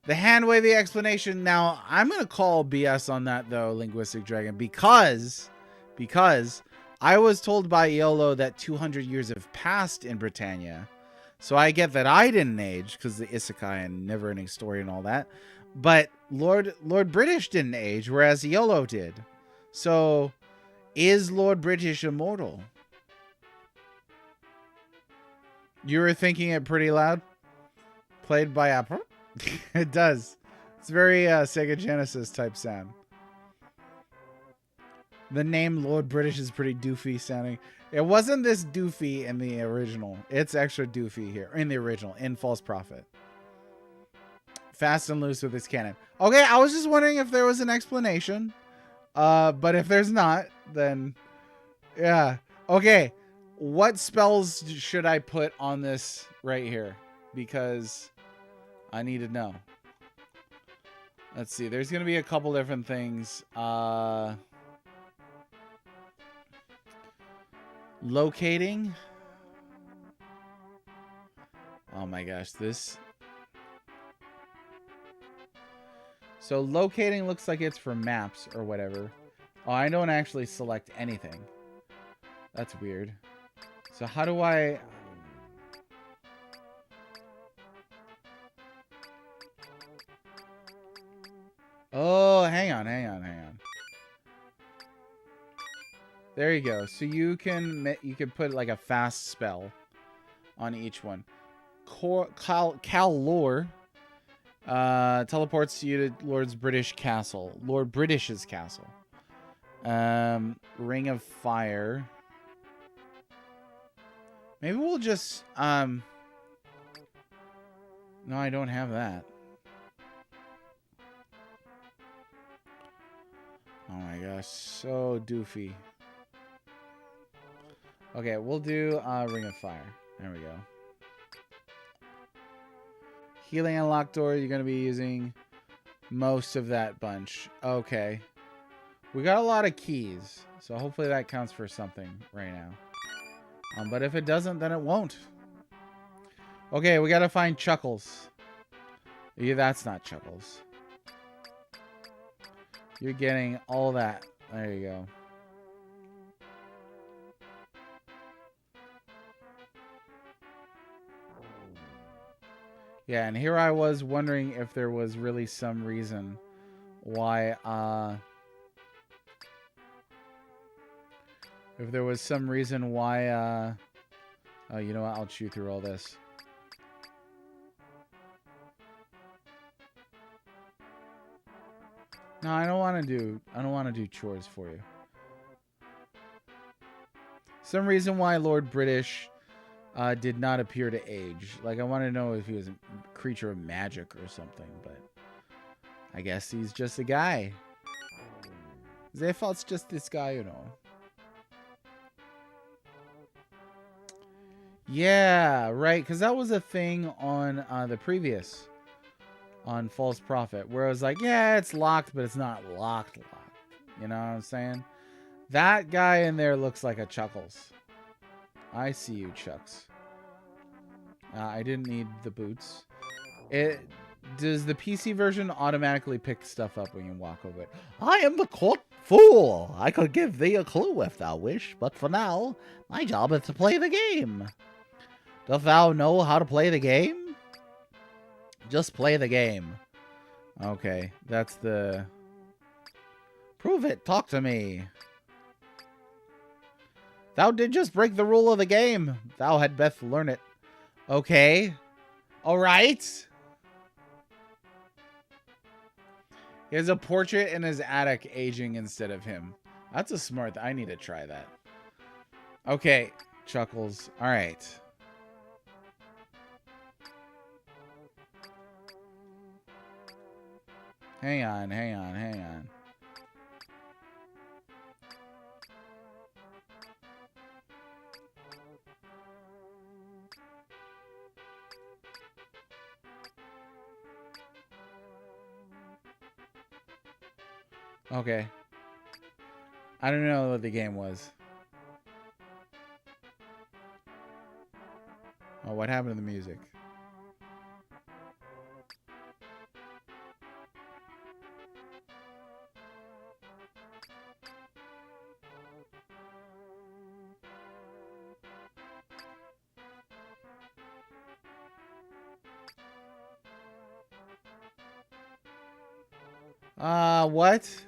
The hand wavy explanation. Now, I'm gonna call BS on that though, Linguistic Dragon, because I was told by Iolo that 200 years have passed in Britannia. So I get that I didn't age because the Isekai and never-ending story and all that. But Lord British didn't age, whereas Iolo did. So is Lord British immortal? You were thinking it pretty loud? Played by Apple? It does. It's very Sega Genesis type sound. The name Lord British is pretty doofy sounding. It wasn't this doofy in the original. It's extra doofy here in the original, in False Prophet. Fast and loose with his cannon. Okay, I was just wondering if there was an explanation. But if there's not, then yeah. Okay, what spells should I put on this right here? Because I need to know. Let's see. There's going to be a couple different things. Locating. Oh my gosh, this. So locating looks like it's for maps or whatever. Oh, I don't actually select anything. That's weird. So how do I... Oh, hang on. There you go. So you can put like a fast spell on each one. Cal Lore teleports you to Lord British's castle. Ring of Fire. Maybe we'll just no, I don't have that. Oh my gosh, so doofy. Okay, we'll do Ring of Fire. There we go. Healing and Locked Door, you're going to be using most of that bunch. Okay. We got a lot of keys, so hopefully that counts for something right now. But if it doesn't, then it won't. Okay, we gotta find Chuckles. Yeah, that's not Chuckles. You're getting all that. There you go. Yeah, and here I was wondering if there was really some reason why, if there was some reason why, oh, you know what? I'll chew through all this. No, I don't want to do chores for you. Some reason why Lord British did not appear to age. Like, I want to know if he was a creature of magic or something, but I guess he's just a guy. They thought it's just this guy, you know. Yeah, right, because that was a thing on the previous, on False Prophet, where I was like, yeah, it's locked, but it's not locked. You know what I'm saying? That guy in there looks like a Chuckles. I see you, Chucks. I didn't need the boots. Does the PC version automatically pick stuff up when you walk over it? I am the court fool. I could give thee a clue if thou wish, but for now, my job is to play the game. Dost thou know how to play the game? Just play the game. Okay, that's the... Prove it. Talk to me. Thou did just break the rule of the game. Thou had best learn it. Okay. All right. He has a portrait in his attic aging instead of him. That's a smart... I need to try that. Okay, Chuckles. All right. Hang on, hang on, hang on. Okay. I don't know what the game was. Oh, what happened to the music? What?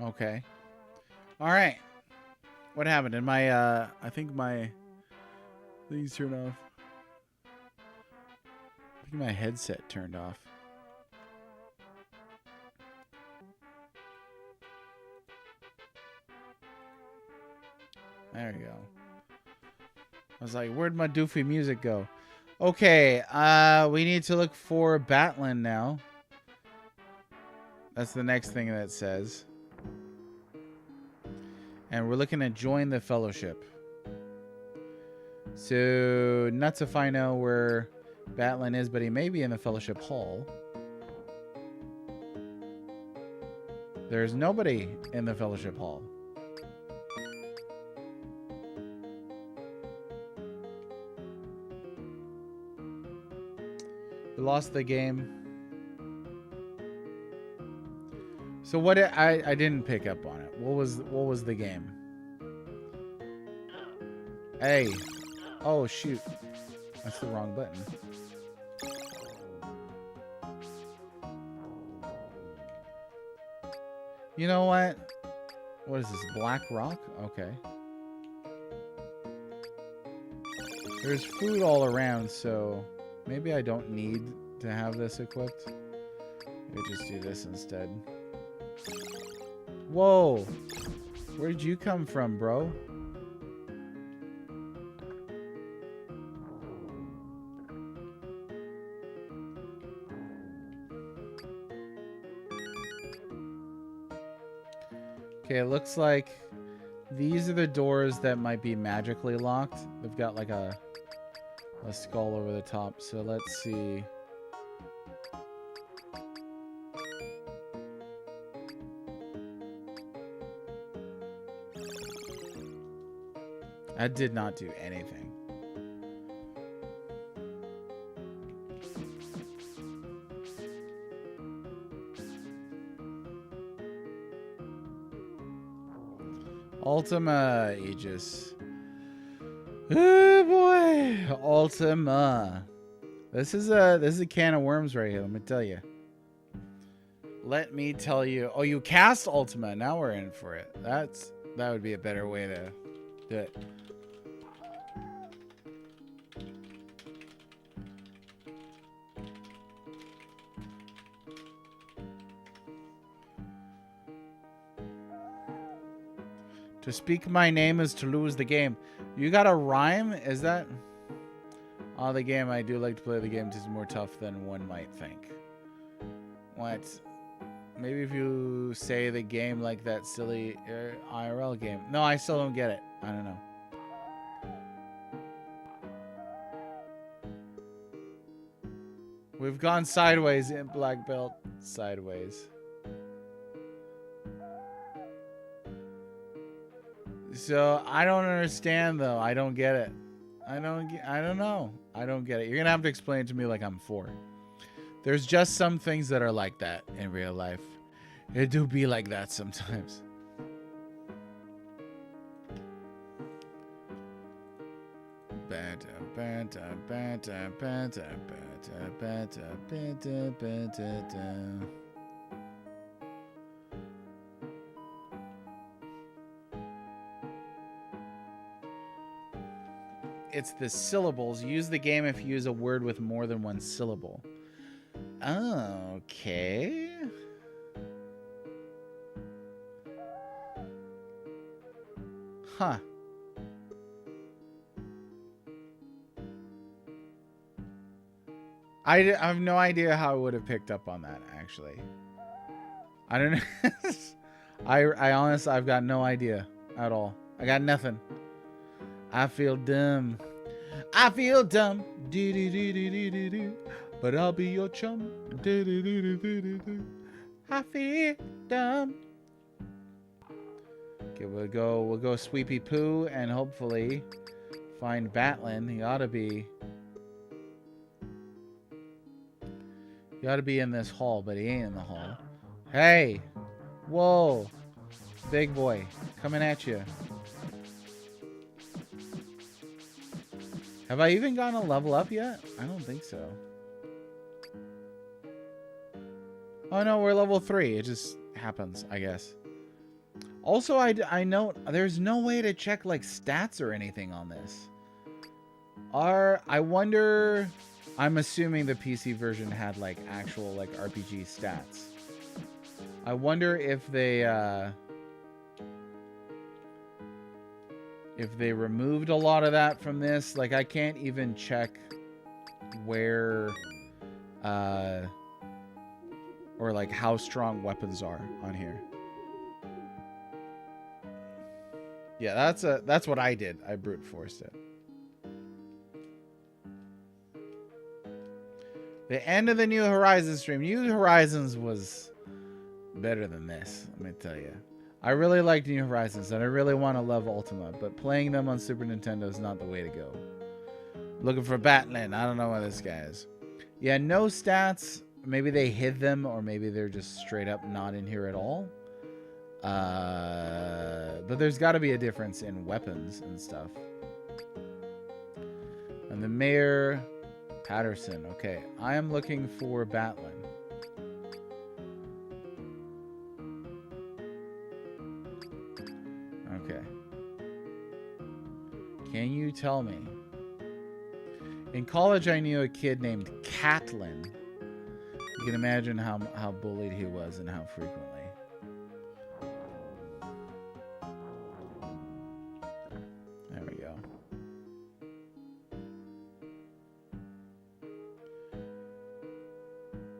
Okay. All right. What happened? Did my I think my things turned off. I think my headset turned off. There we go. I was like, where'd my doofy music go? Okay, we need to look for Batlin now. That's the next thing that it says. And we're looking to join the fellowship. So, nuts if I know where Batlin is, but he may be in the fellowship hall. There's nobody in the fellowship hall. We lost the game. So what I didn't pick up on it. What was the game? Hey. Oh shoot. That's the wrong button. You know what? What is this? Black Rock? Okay. There's food all around, so maybe I don't need to have this equipped. Maybe just do this instead. Whoa! Where did you come from, bro? Okay, it looks like these are the doors that might be magically locked. They've got like a skull over the top. So let's see. That did not do anything. Ultima Aegis. Oh boy, Ultima. This is a can of worms right here. Let me tell you. Let me tell you. Oh, you cast Ultima. Now we're in for it. That would be a better way to do it. To speak my name is to lose the game. You got a rhyme? Is that? Oh, the game. I do like to play the game. It's more tough than one might think. What? Maybe if you say the game like that silly IRL game. No, I still don't get it. I don't know. We've gone sideways in Black Belt. Sideways. So I don't understand though. I don't get it. I don't know. I don't get it. You're gonna have to explain it to me like I'm 4. There's just some things that are like that in real life. It do be like that sometimes. It's the syllables. Use the game if you use a word with more than one syllable. Oh, okay. Huh. I have no idea how I would have picked up on that, actually. I don't know. I honestly, I've got no idea at all. I got nothing. I feel dumb. I feel dumb. Do do do do do do do. But I'll be your chum. Do do do do do do do. I feel dumb. Okay, we'll go Sweepy Poo and hopefully find Batlin. He ought to be in this hall, but he ain't in the hall. Hey, whoa, big boy, coming at you. Have I even gotten a level up yet? I don't think so. Oh no, we're level 3. It just happens, I guess. Also, I know there's no way to check like stats or anything on this. I wonder. I'm assuming the PC version had like actual like RPG stats. I wonder if they removed a lot of that from this. Like I can't even check where or like how strong weapons are on here. Yeah, that's what I did. I brute forced it. The end of the New Horizons stream. New Horizons was better than this, let me tell you. I really like New Horizons, and I really want to love Ultima, but playing them on Super Nintendo is not the way to go. Looking for Batlin. I don't know where this guy is. Yeah, no stats. Maybe they hid them, or maybe they're just straight up not in here at all. But there's got to be a difference in weapons and stuff. And the Mayor Patterson. Okay, I am looking for Batlin. Okay. Can you tell me? In college, I knew a kid named Catlin. You can imagine how bullied he was and how frequently. There we go.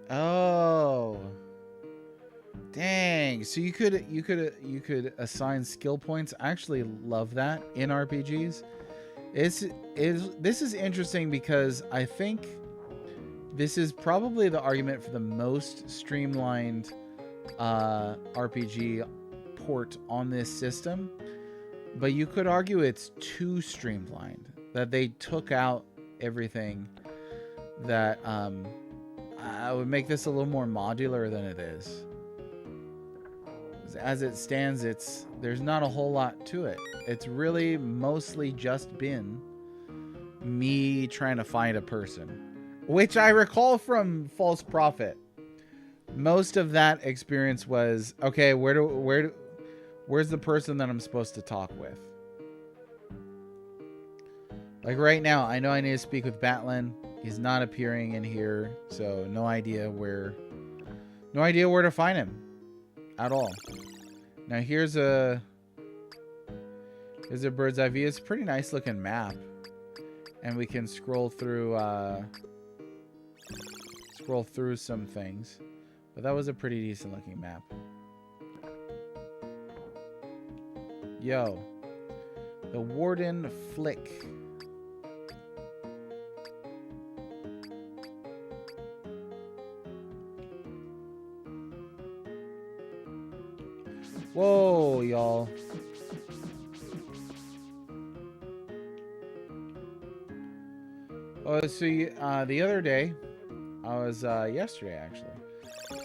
Oh. Dang. thing. So you could assign skill points. I actually love that in RPGs. This is interesting because I think this is probably the argument for the most streamlined RPG port on this system. But you could argue it's too streamlined, that they took out everything that I would make this a little more modular than it is. As it stands, there's not a whole lot to it. It's really mostly just been me trying to find a person, which I recall from False Prophet. Most of that experience was, okay, where's the person that I'm supposed to talk with? Like right now, I know I need to speak with Batlin. He's not appearing in here, so no idea where to find him at all. Now here's a bird's eye view. It's a pretty nice looking map, and we can scroll through some things. But that was a pretty decent looking map. Yo, the Warden Flick. Whoa, y'all. Oh, so the other day, I was yesterday actually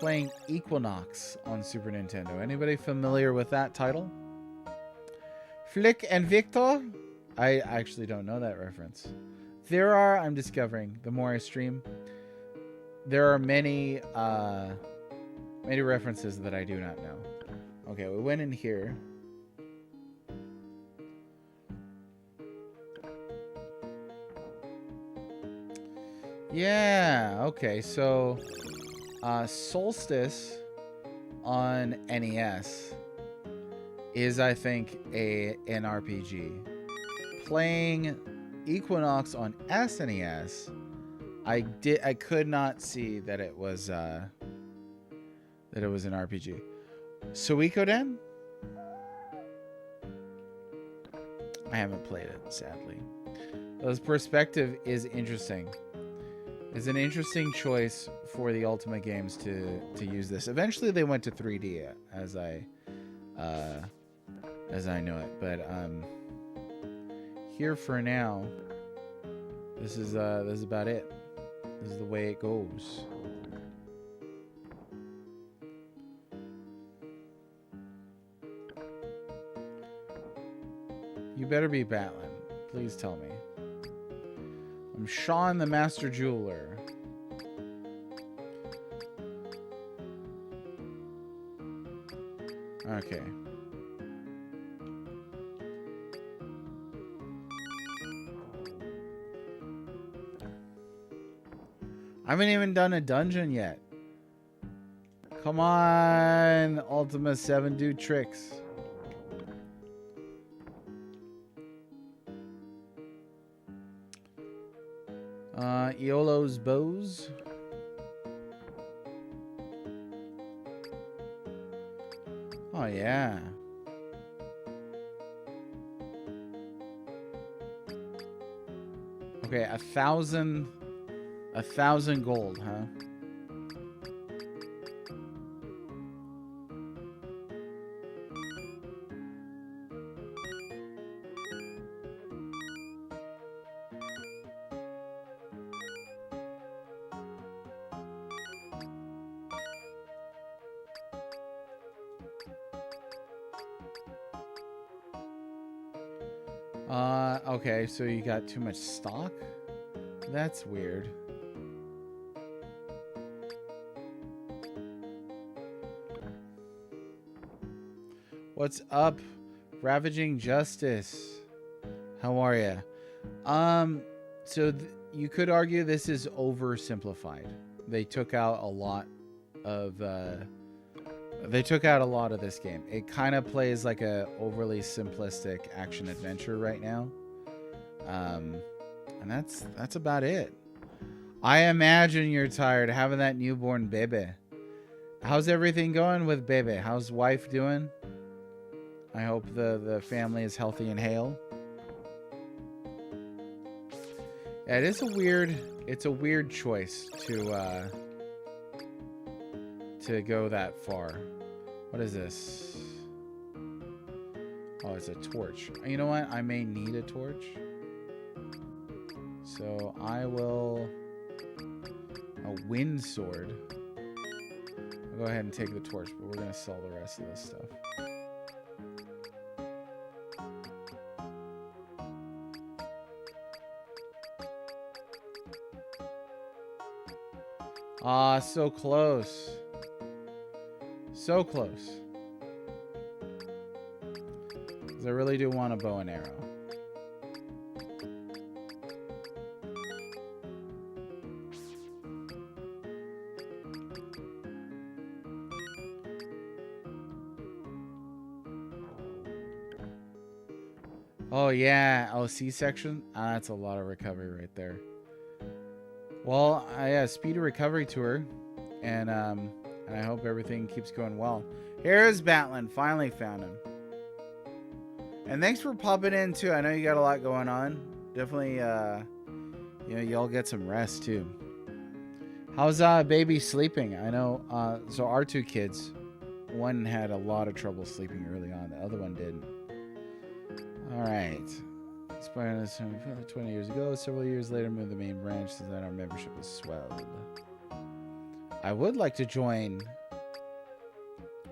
playing Equinox on Super Nintendo. Anybody familiar with that title? Flick and Victor? I actually don't know that reference. I'm discovering the more I stream, there are many references that I do not know. Okay, we went in here. Yeah, okay, so Solstice on NES is, I think, an RPG. Playing Equinox on SNES, I could not see that it was an RPG. Suikoden? I haven't played it, sadly. Those perspective is interesting. It's an interesting choice for the Ultima games to use this. Eventually, they went to 3D, as I know it. But here for now, this is about it. This is the way it goes. You better be Batlin. Please tell me. I'm Sean the Master Jeweler. Okay. I haven't even done a dungeon yet. Come on, Ultima VII, do tricks. Iolo's bows. Oh yeah. Okay, 1,000 gold, huh? Okay, so you got too much stock? That's weird. What's up, Ravaging Justice? How are ya? So you could argue this is oversimplified. They took out a lot of this game. It kind of plays like a overly simplistic action adventure right now. And that's about it. I imagine you're tired having that newborn baby. How's everything going with Bebe? How's wife doing? I hope the family is healthy and hale. Yeah, it's a weird choice to go that far. What is this? Oh, it's a torch. You know what? I may need a torch. So I will... A wind sword. I'll go ahead and take the torch, but we're going to sell the rest of this stuff. Ah, so close. So close. 'Cause I really do want a bow and arrow. Oh yeah, oh C-section? Ah, that's a lot of recovery right there. Well, yeah, speed of recovery tour, and I hope everything keeps going well. Here's Batlin, finally found him. And thanks for popping in too. I know you got a lot going on. Definitely, you know, y'all get some rest too. How's baby sleeping? I know, so our two kids, one had a lot of trouble sleeping early on. The other one didn't. All right. Inspired us 20 years ago. Several years later, moved the main branch so that our membership was swelled. I would like to join.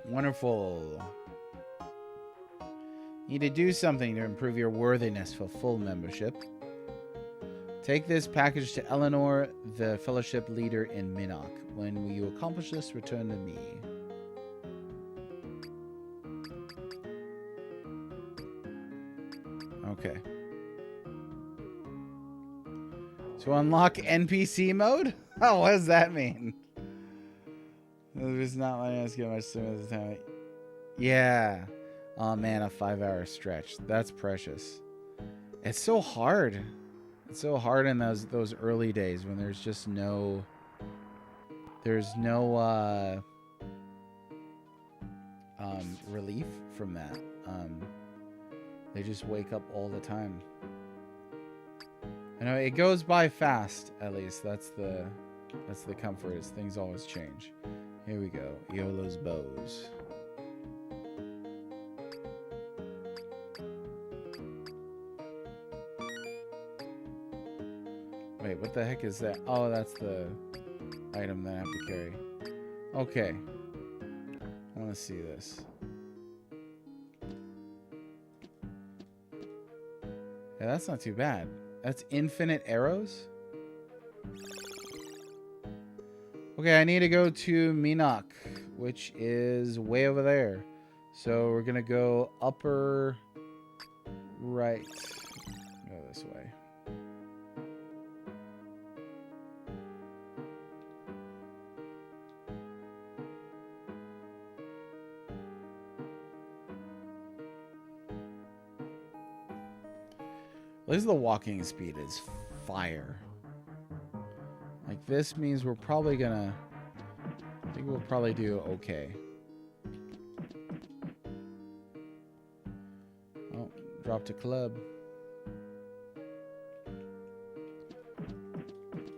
Wonderful. Need to do something to improve your worthiness for full membership. Take this package to Eleanor, the fellowship leader in Minnock. When you accomplish this, return to me. Okay. To unlock NPC mode? Oh, what does that mean? It's not letting us get much sooner this time. Yeah. Oh man, a 5-hour stretch. That's precious. It's so hard. It's so hard in those early days when there's just no relief from that. They just wake up all the time. I know it goes by fast, at least. That's the comfort, is things always change. Here we go. YOLO's bows. Wait, what the heck is that? Oh, that's the item that I have to carry. Okay. I want to see this. Yeah, that's not too bad. That's infinite arrows? Okay, I need to go to Minnock, which is way over there. So we're going to go upper right. Go this way. At least the walking speed is fire. Like, this means we're probably gonna... I think we'll probably do okay. Oh, dropped a club.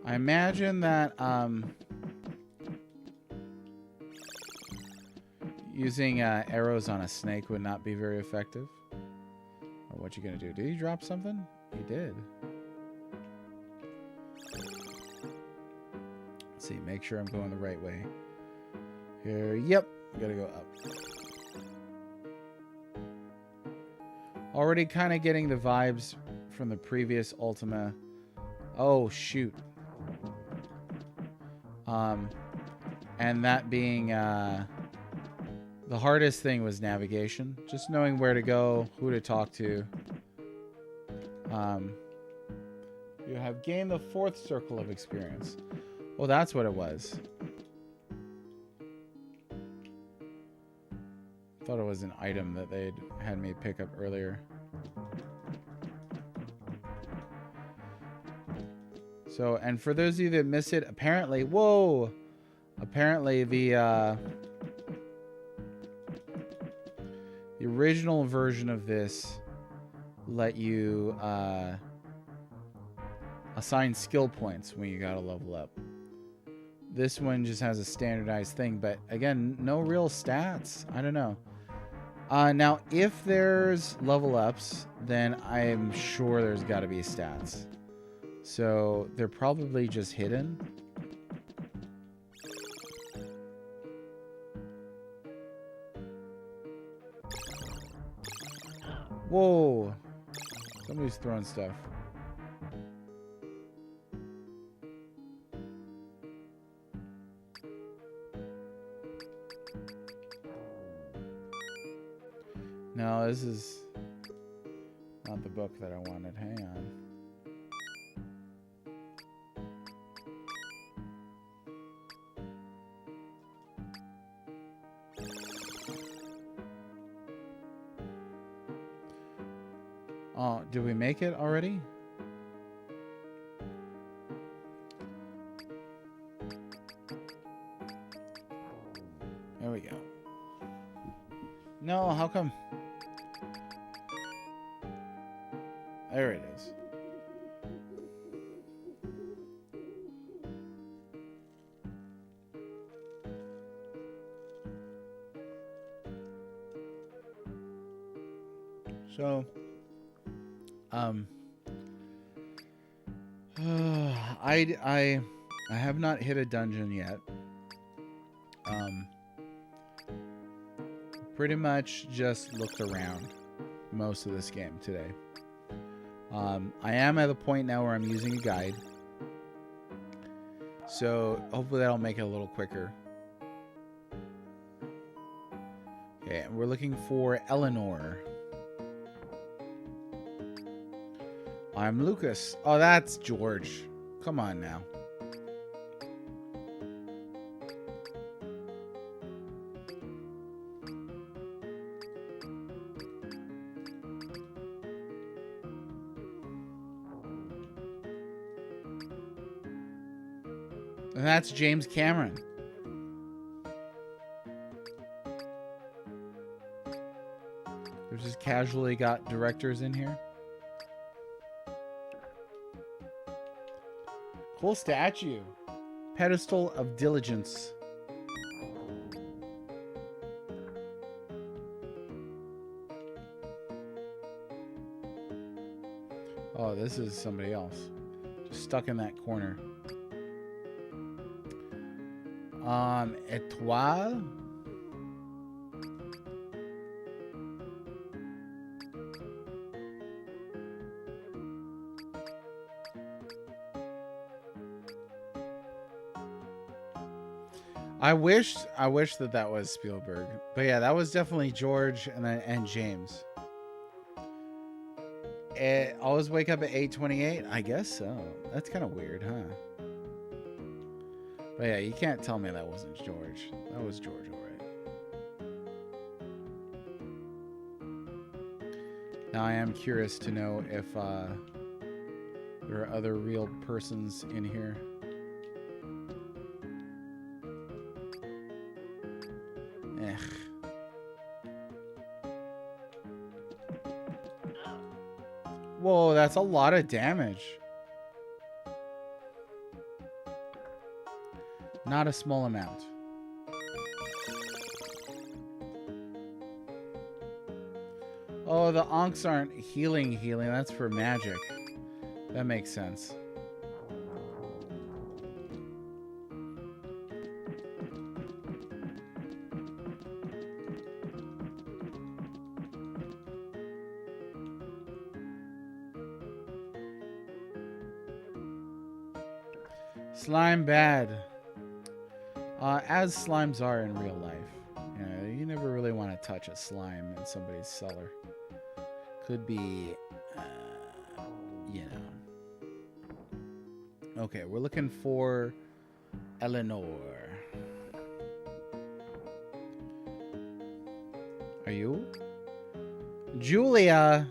I imagine that, using arrows on a snake would not be very effective. Or what you gonna do? Did he drop something? He did. Let's see, make sure I'm going the right way. Here, yep, gotta go up. Already kind of getting the vibes from the previous Ultima. Oh, shoot. And that being, the hardest thing was navigation. Just knowing where to go, who to talk to. You have gained the 4th circle of experience. Well, that's what it was. Thought it was an item that they'd had me pick up earlier. So, and for those of you that missed it, apparently, whoa! Apparently the original version of this let you assign skill points when you gotta level up. This one just has a standardized thing, but again, no real stats. I don't know. Now, if there's level ups, then I'm sure there's got to be stats. So they're probably just hidden. Whoa! Somebody's throwing stuff. No, this is not the book that I wanted. Hang on. Oh, did we make it already? There we go. No, how come? There it is. So, I have not hit a dungeon yet. Pretty much just looked around most of this game today. I am at the point now where I'm using a guide. So hopefully that'll make it a little quicker. Okay, and we're looking for Eleanor. I'm Lucas. Oh, that's George. Come on now. And that's James Cameron. We've just casually got directors in here. Cool statue. Pedestal of Diligence. Oh, this is somebody else. Just stuck in that corner. Étoile. I wish that was Spielberg, but yeah, that was definitely George and James. Always wake up at 8:28. I guess so. That's kind of weird, huh? But yeah, you can't tell me that wasn't George. That was George, all right. Now I am curious to know if there are other real persons in here. Whoa, that's a lot of damage. Not a small amount. Oh, the onks aren't healing. That's for magic. That makes sense. Slime bad. As slimes are in real life. You know, you never really want to touch a slime in somebody's cellar. Could be, you know. Okay, we're looking for Eleanor. Are you? Julia!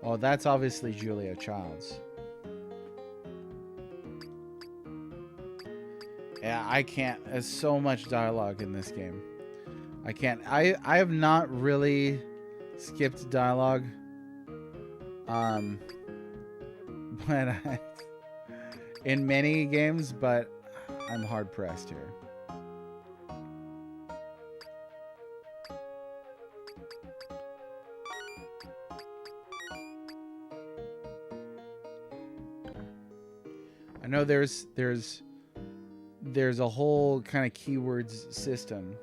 Oh, that's obviously Julia Childs. Yeah, I can't. There's so much dialogue in this game. I can't. I have not really skipped dialogue. But in many games, but I'm hard pressed here. I know there's a whole kind of keywords system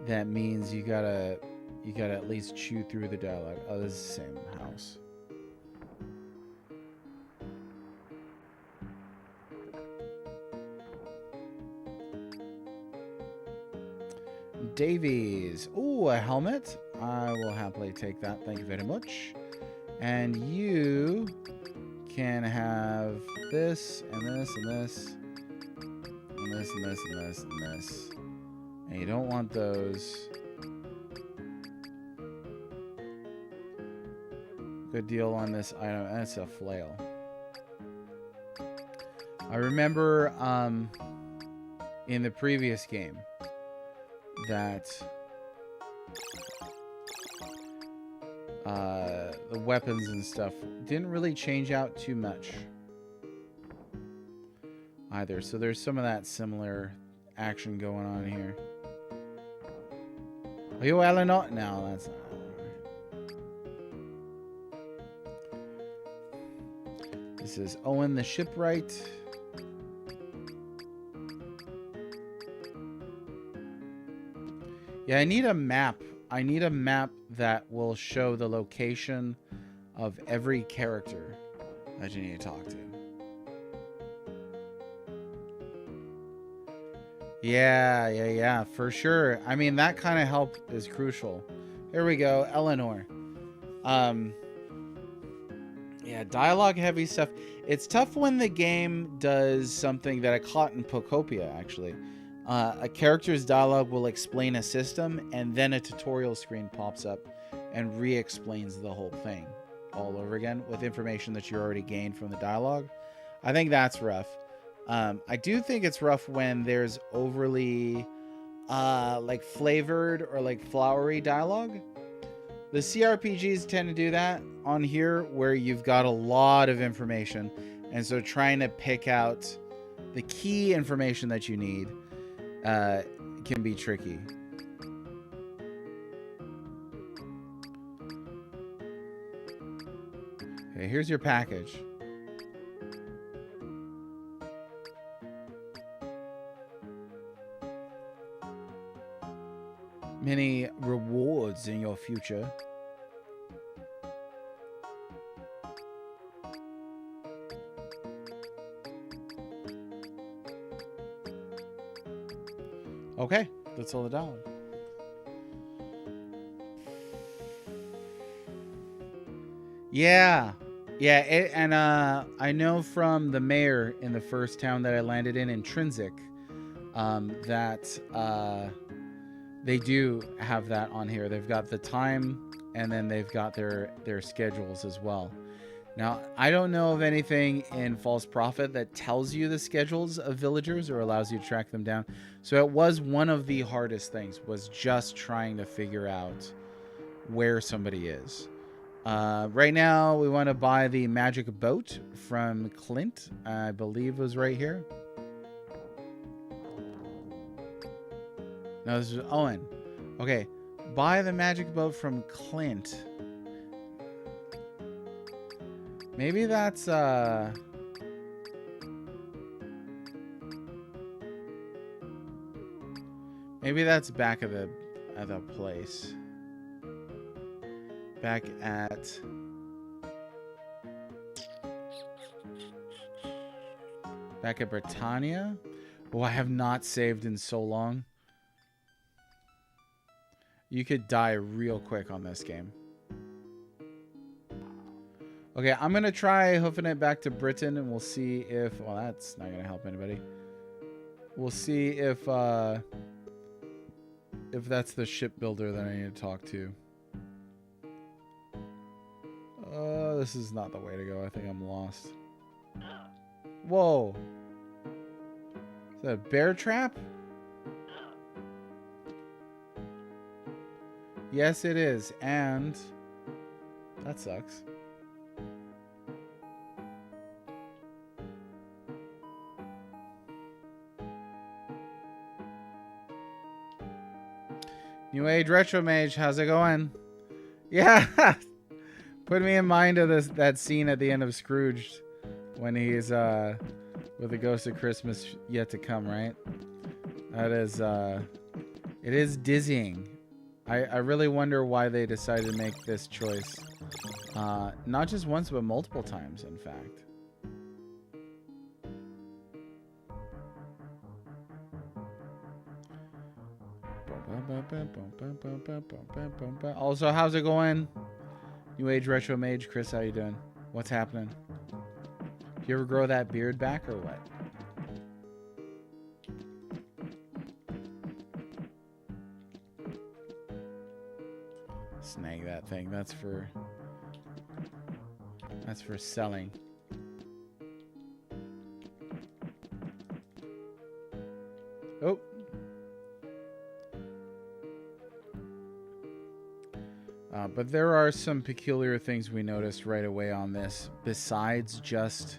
that means you gotta at least chew through the dialogue. Oh, this is the same house. Davies. Ooh, a helmet. I will happily take that. Thank you very much. And you can have this and this and this and this and this and this and this. And you don't want those. Good deal on this item. That's a flail. I remember in the previous game that the weapons and stuff didn't really change out too much either. So there's some of that similar action going on here. Are you Eleanor? No, that's not Eleanor. This is Owen the Shipwright. Yeah, I need a map. I need a map that will show the location of every character that you need to talk to. Yeah, for sure. I mean, that kind of help is crucial. Here we go, Eleanor. Yeah, dialogue heavy stuff. It's tough when the game does something that I caught in Pokopia, actually. A character's dialogue will explain a system, and then a tutorial screen pops up and re-explains the whole thing all over again with information that you already gained from the dialogue. I think that's rough. I do think it's rough when there's overly like flavored or like flowery dialogue. The CRPGs tend to do that on here, where you've got a lot of information, and so trying to pick out the key information that you need can be tricky. Okay, here's your package. Many rewards in your future. Okay, that's all the dialogue. Yeah, and I know from the mayor in the first town that I landed in Intrinsic, that they do have that on here. They've got the time, and then they've got their schedules as well. Now, I don't know of anything in False Prophet that tells you the schedules of villagers or allows you to track them down. So it was one of the hardest things, was just trying to figure out where somebody is. Right now, we want to buy the magic boat from Clint. I believe it was right here. No, this is Owen. Okay, buy the magic boat from Clint. Maybe that's maybe that's back at the place. Back at Britannia. Oh, I have not saved in so long. You could die real quick on this game. Okay, I'm going to try hoofing it back to Britain, and we'll see if... Well, that's not going to help anybody. We'll see if that's the shipbuilder that I need to talk to. This is not the way to go. I think I'm lost. Whoa. Is that a bear trap? Yes, it is. And that sucks. New Age Retro Mage, how's it going? Yeah, put me in mind of that scene at the end of Scrooged when he's with the Ghost of Christmas Yet to Come, right? That is it is dizzying. I really wonder why they decided to make this choice, not just once but multiple times, in fact. Also, how's it going? New Age Retro Mage, Chris, how you doing? What's happening? Do you ever grow that beard back or what? Snag that thing. That's for selling. Oh. But there are some peculiar things we noticed right away on this, besides just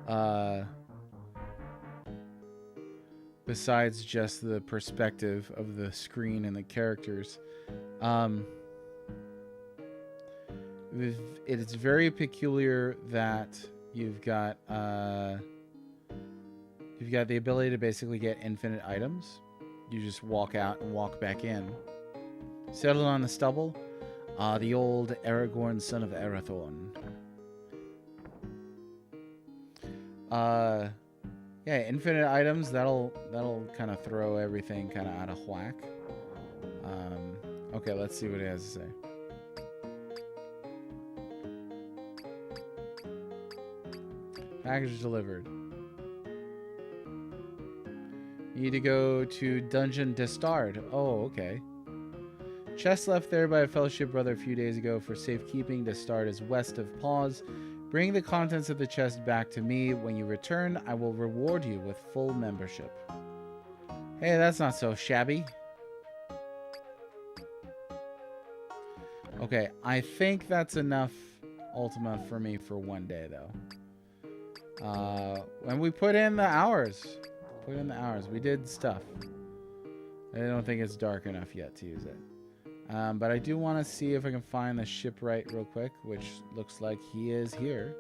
the perspective of the screen and the characters. It's very peculiar that you've got the ability to basically get infinite items. You just walk out and walk back in. Settled on the stubble. The old Aragorn, son of Arathorn. Yeah, infinite items. That'll kind of throw everything kind of out of whack. Okay, let's see what it has to say. Package delivered. You need to go to Dungeon Destard. Oh, okay. Chest left there by a fellowship brother a few days ago for safekeeping. Destard is west of Paws. Bring the contents of the chest back to me. When you return, I will reward you with full membership. Hey, that's not so shabby. Okay, I think that's enough Ultima for me for one day, though. When we put in the hours. We did stuff. I don't think it's dark enough yet to use it. But I do want to see if I can find the shipwright real quick, which looks like he is here.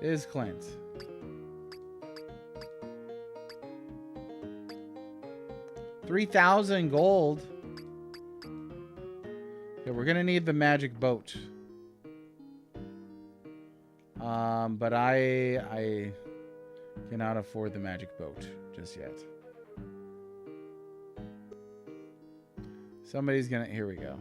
It is Clint. $3,000 gold. Okay, we're gonna need the magic boat. But I cannot afford the magic boat just yet. Somebody's gonna... Here we go.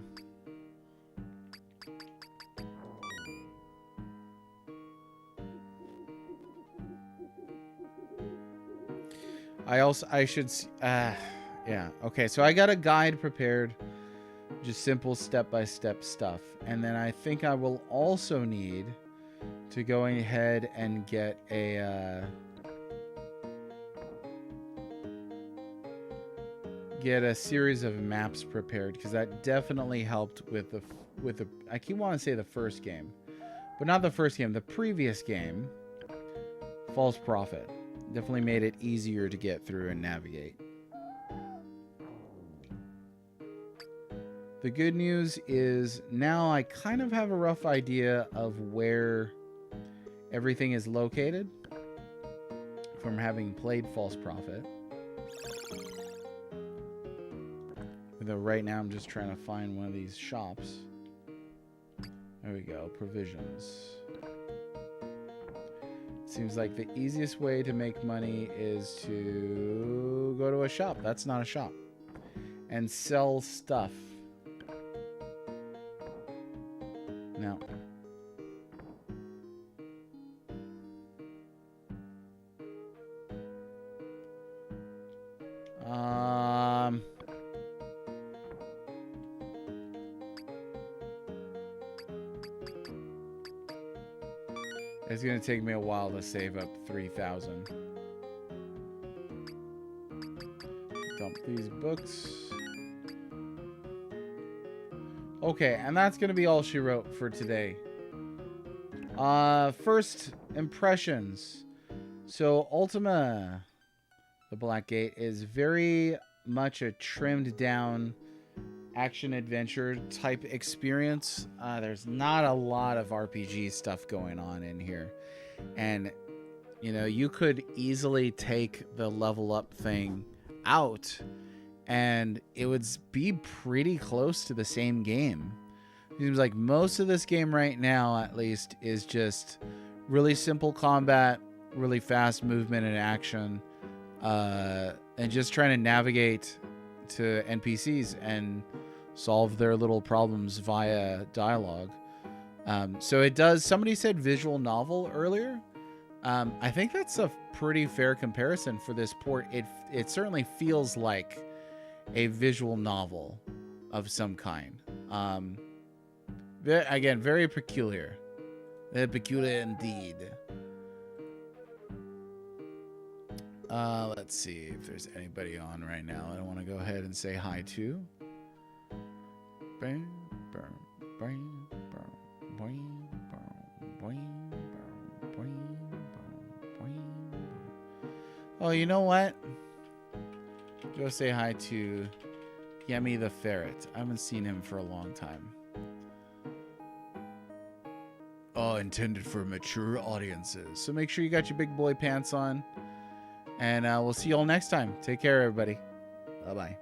I should... yeah. Okay, so I got a guide prepared. Just simple step-by-step stuff. And then I think I will also need to go ahead and get a... get a series of maps prepared, because that definitely helped with the I keep wanting to say the first game, but not the first game, the previous game, False Prophet. Definitely made it easier to get through and navigate. The good news is now I kind of have a rough idea of where everything is located from having played False Prophet. Though right now I'm just trying to find one of these shops. There we go, provisions. Seems like the easiest way to make money is to go to a shop. That's not a shop. And sell stuff. Now. It's going to take me a while to save up 3,000. Dump these books. Okay, and that's going to be all she wrote for today. First impressions. So Ultima, the Black Gate, is very much a trimmed down action adventure type experience. There's not a lot of RPG stuff going on in here. And, you know, you could easily take the level up thing out and it would be pretty close to the same game. It seems like most of this game right now, at least, is just really simple combat, really fast movement and action, and just trying to navigate to NPCs and solve their little problems via dialogue. So it does. Somebody said visual novel earlier. I think that's a pretty fair comparison for this port. It certainly feels like a visual novel of some kind. Again, very peculiar. Very peculiar indeed. Let's see if there's anybody on right now I want to go ahead and say hi to. Oh, you know what? Go say hi to Yemi the Ferret. I haven't seen him for a long time. Oh, intended for mature audiences. So make sure you got your big boy pants on. And we'll see you all next time. Take care, everybody. Bye-bye.